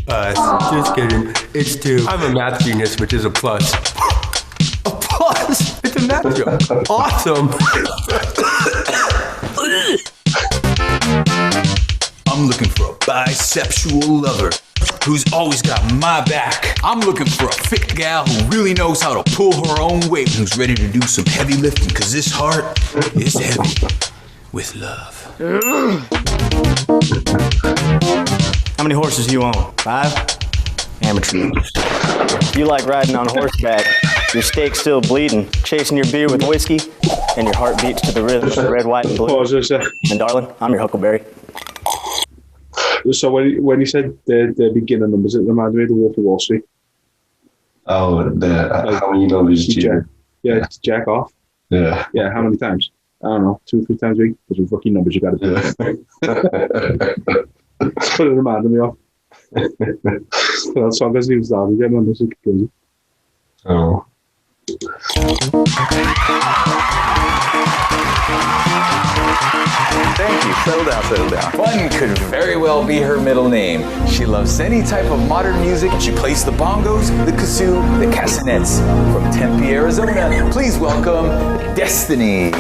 Just kidding. It's 2. I'm a math genius, which is a plus. A plus? It's a math joke. Awesome. I'm looking for a bisexual lover who's always got my back. I'm looking for a fit gal who really knows how to pull her own weight and who's ready to do some heavy lifting, because this heart is heavy with love. How many horses do you own? 5? Amateur. You like riding on horseback, your steak's still bleeding, chasing your beer with whiskey, and your heart beats to the rhythm of red, white, and blue. And darling, I'm your Huckleberry. So when you said the beginner numbers, it reminded me of the Wolf of Wall Street. Oh, how many numbers do you? Yeah, to jack off. Yeah. Yeah, how many times? I don't know, 2-3 times a week. Those are fucking numbers you got to do. That's what it reminded me of. That song hasn't even started yet, man. This is crazy. Oh. Thank you. Settle down. Fun could very well be her middle name. She loves any type of modern music, and she plays the bongos, the kazoo, the castanets. From Tempe, Arizona, please welcome Destiny.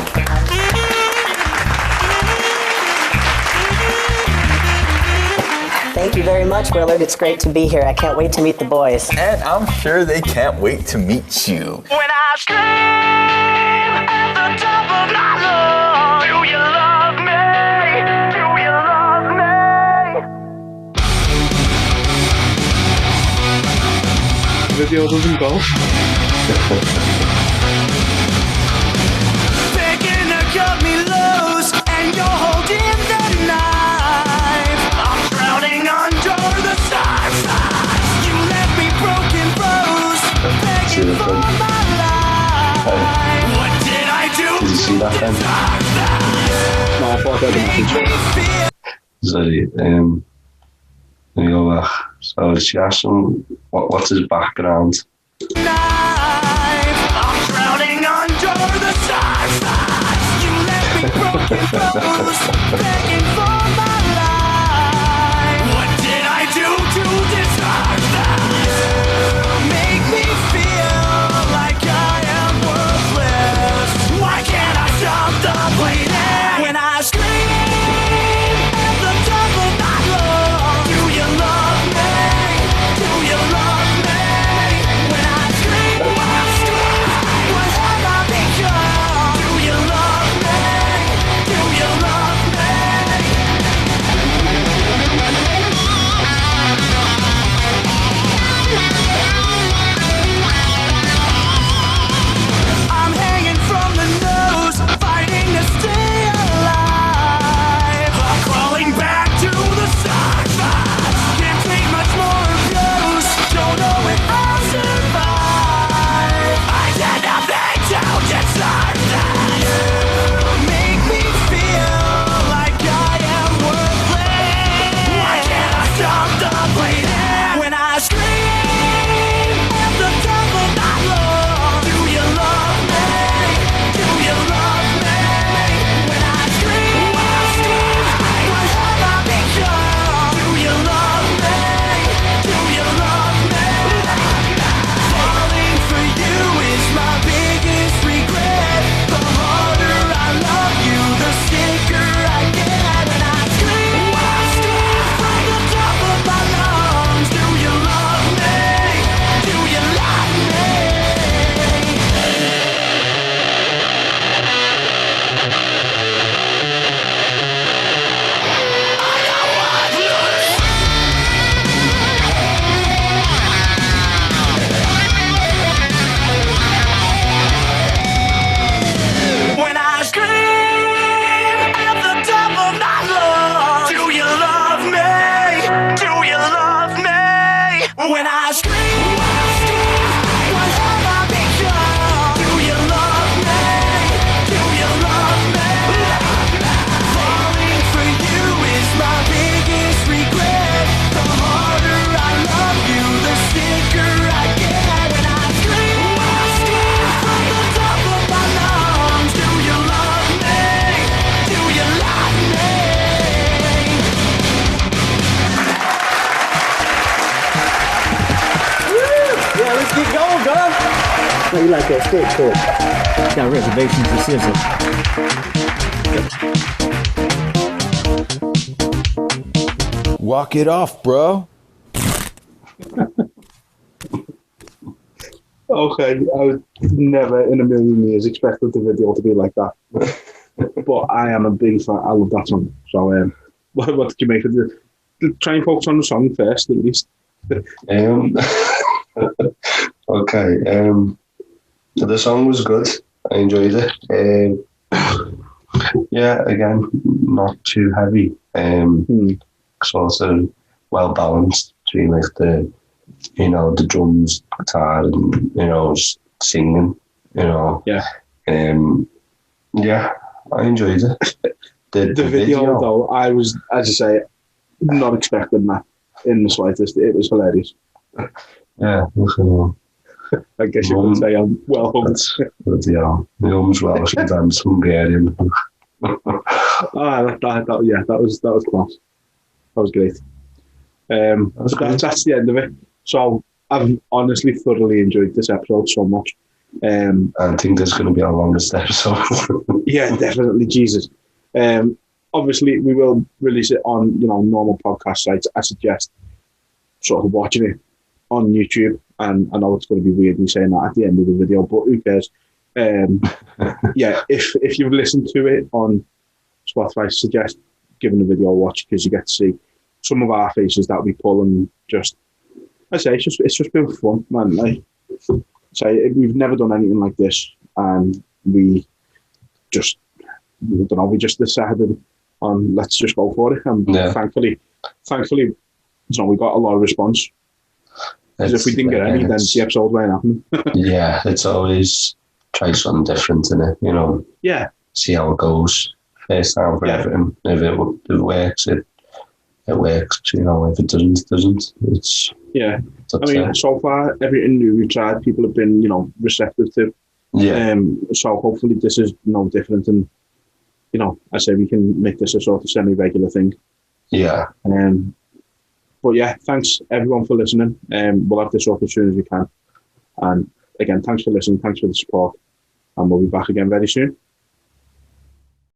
Thank you very much, Willard. It's great to be here. I can't wait to meet the boys. And I'm sure they can't wait to meet you. When I scream at the top of my lungs, do you love me? Do you love me? Video doesn't go. Thinking to cut me loose, and you're holding the knife. I'm drowning under the surface. You left me broken, froze, begging for my life. What did I do? Did you see that then? No, I thought that was So, let me go back. So she asked him, what's his background? I'm drowning under the surface. You left me begging for my life. What did I do to deserve that? Make me feel like I am worthless. Why can't I stop the bleeding? When I scream at the top of my lungs, do you love me? Do you love me? When I scream, what have I become? Do you love me? Do you love me? I'm hanging from the nose, fighting to stay alive. I'm crawling back to the surface. Can't take much more abuse. Don't know if I'll survive. I did nothing to deserve that. Make me feel like I am worthless. Why can't I stop the bleeding? When I scream at the top of my lungs, do you love me? Do you love me? When I scream, what have I become? Do you love me? Do you love me? Falling for you is my biggest regret. The harder I love you, the sicker I get. And I scream from the top of my lungs. Do you love me? Do you love me? When I scream at the top of my lungs, do you love me? Do you love me? When I scream, what have I become? Do you love me? Do you love me? Falling for you is my biggest regret. The harder I love you, the sicker I get. And I scream from the top of my lungs. Do you love me? Do you love me? Yeah, let's keep going, dog. How you like that steak cook? Got reservations for Sizzle. Walk it off, bro. Okay, I would never in a million years expected the video to be like that. But I am a big fan. I love that song. So, what did you make of it? Try and focus on the song first, at least. Okay. The song was good. I enjoyed it. Yeah, again, not too heavy. Sort of well balanced between like the drums, guitar, and singing. Yeah. Yeah, I enjoyed it. The video, though, I was, as I say, not expecting that in the slightest. It was hilarious. Yeah, I guess you could say I'm well hooked. Yeah, my mum's Welsh and Dan's Hungarian. That was class. That was great. That's the end of it. So I've honestly thoroughly enjoyed this episode so much. I think there's going to be our longest episode. Yeah, definitely. Jesus. Obviously, we will release it on normal podcast sites. I suggest sort of watching it on YouTube. And I know it's going to be weird me saying that at the end of the video, but who cares? Yeah, if you've listened to it on Spotify, I suggest giving the video a watch because you get to see some of our faces that we pull and just, I say, it's just been fun, man. Like, say we've never done anything like this, and we just, I don't know, we just decided on let's just go for it, and thankfully, we got a lot of response. Because if we didn't get any, then the episode won't happen. Yeah, it's always try something different in it, Yeah. See how it goes. First time for everything. If it works, it works. If it doesn't, it doesn't. It's so far everything new we've tried, people have been, receptive to. Yeah. So hopefully this is no different, and I say we can make this a sort of semi-regular thing. Yeah. But yeah, thanks everyone for listening. We'll have this up as soon as we can. And again, thanks for listening. Thanks for the support. And we'll be back again very soon.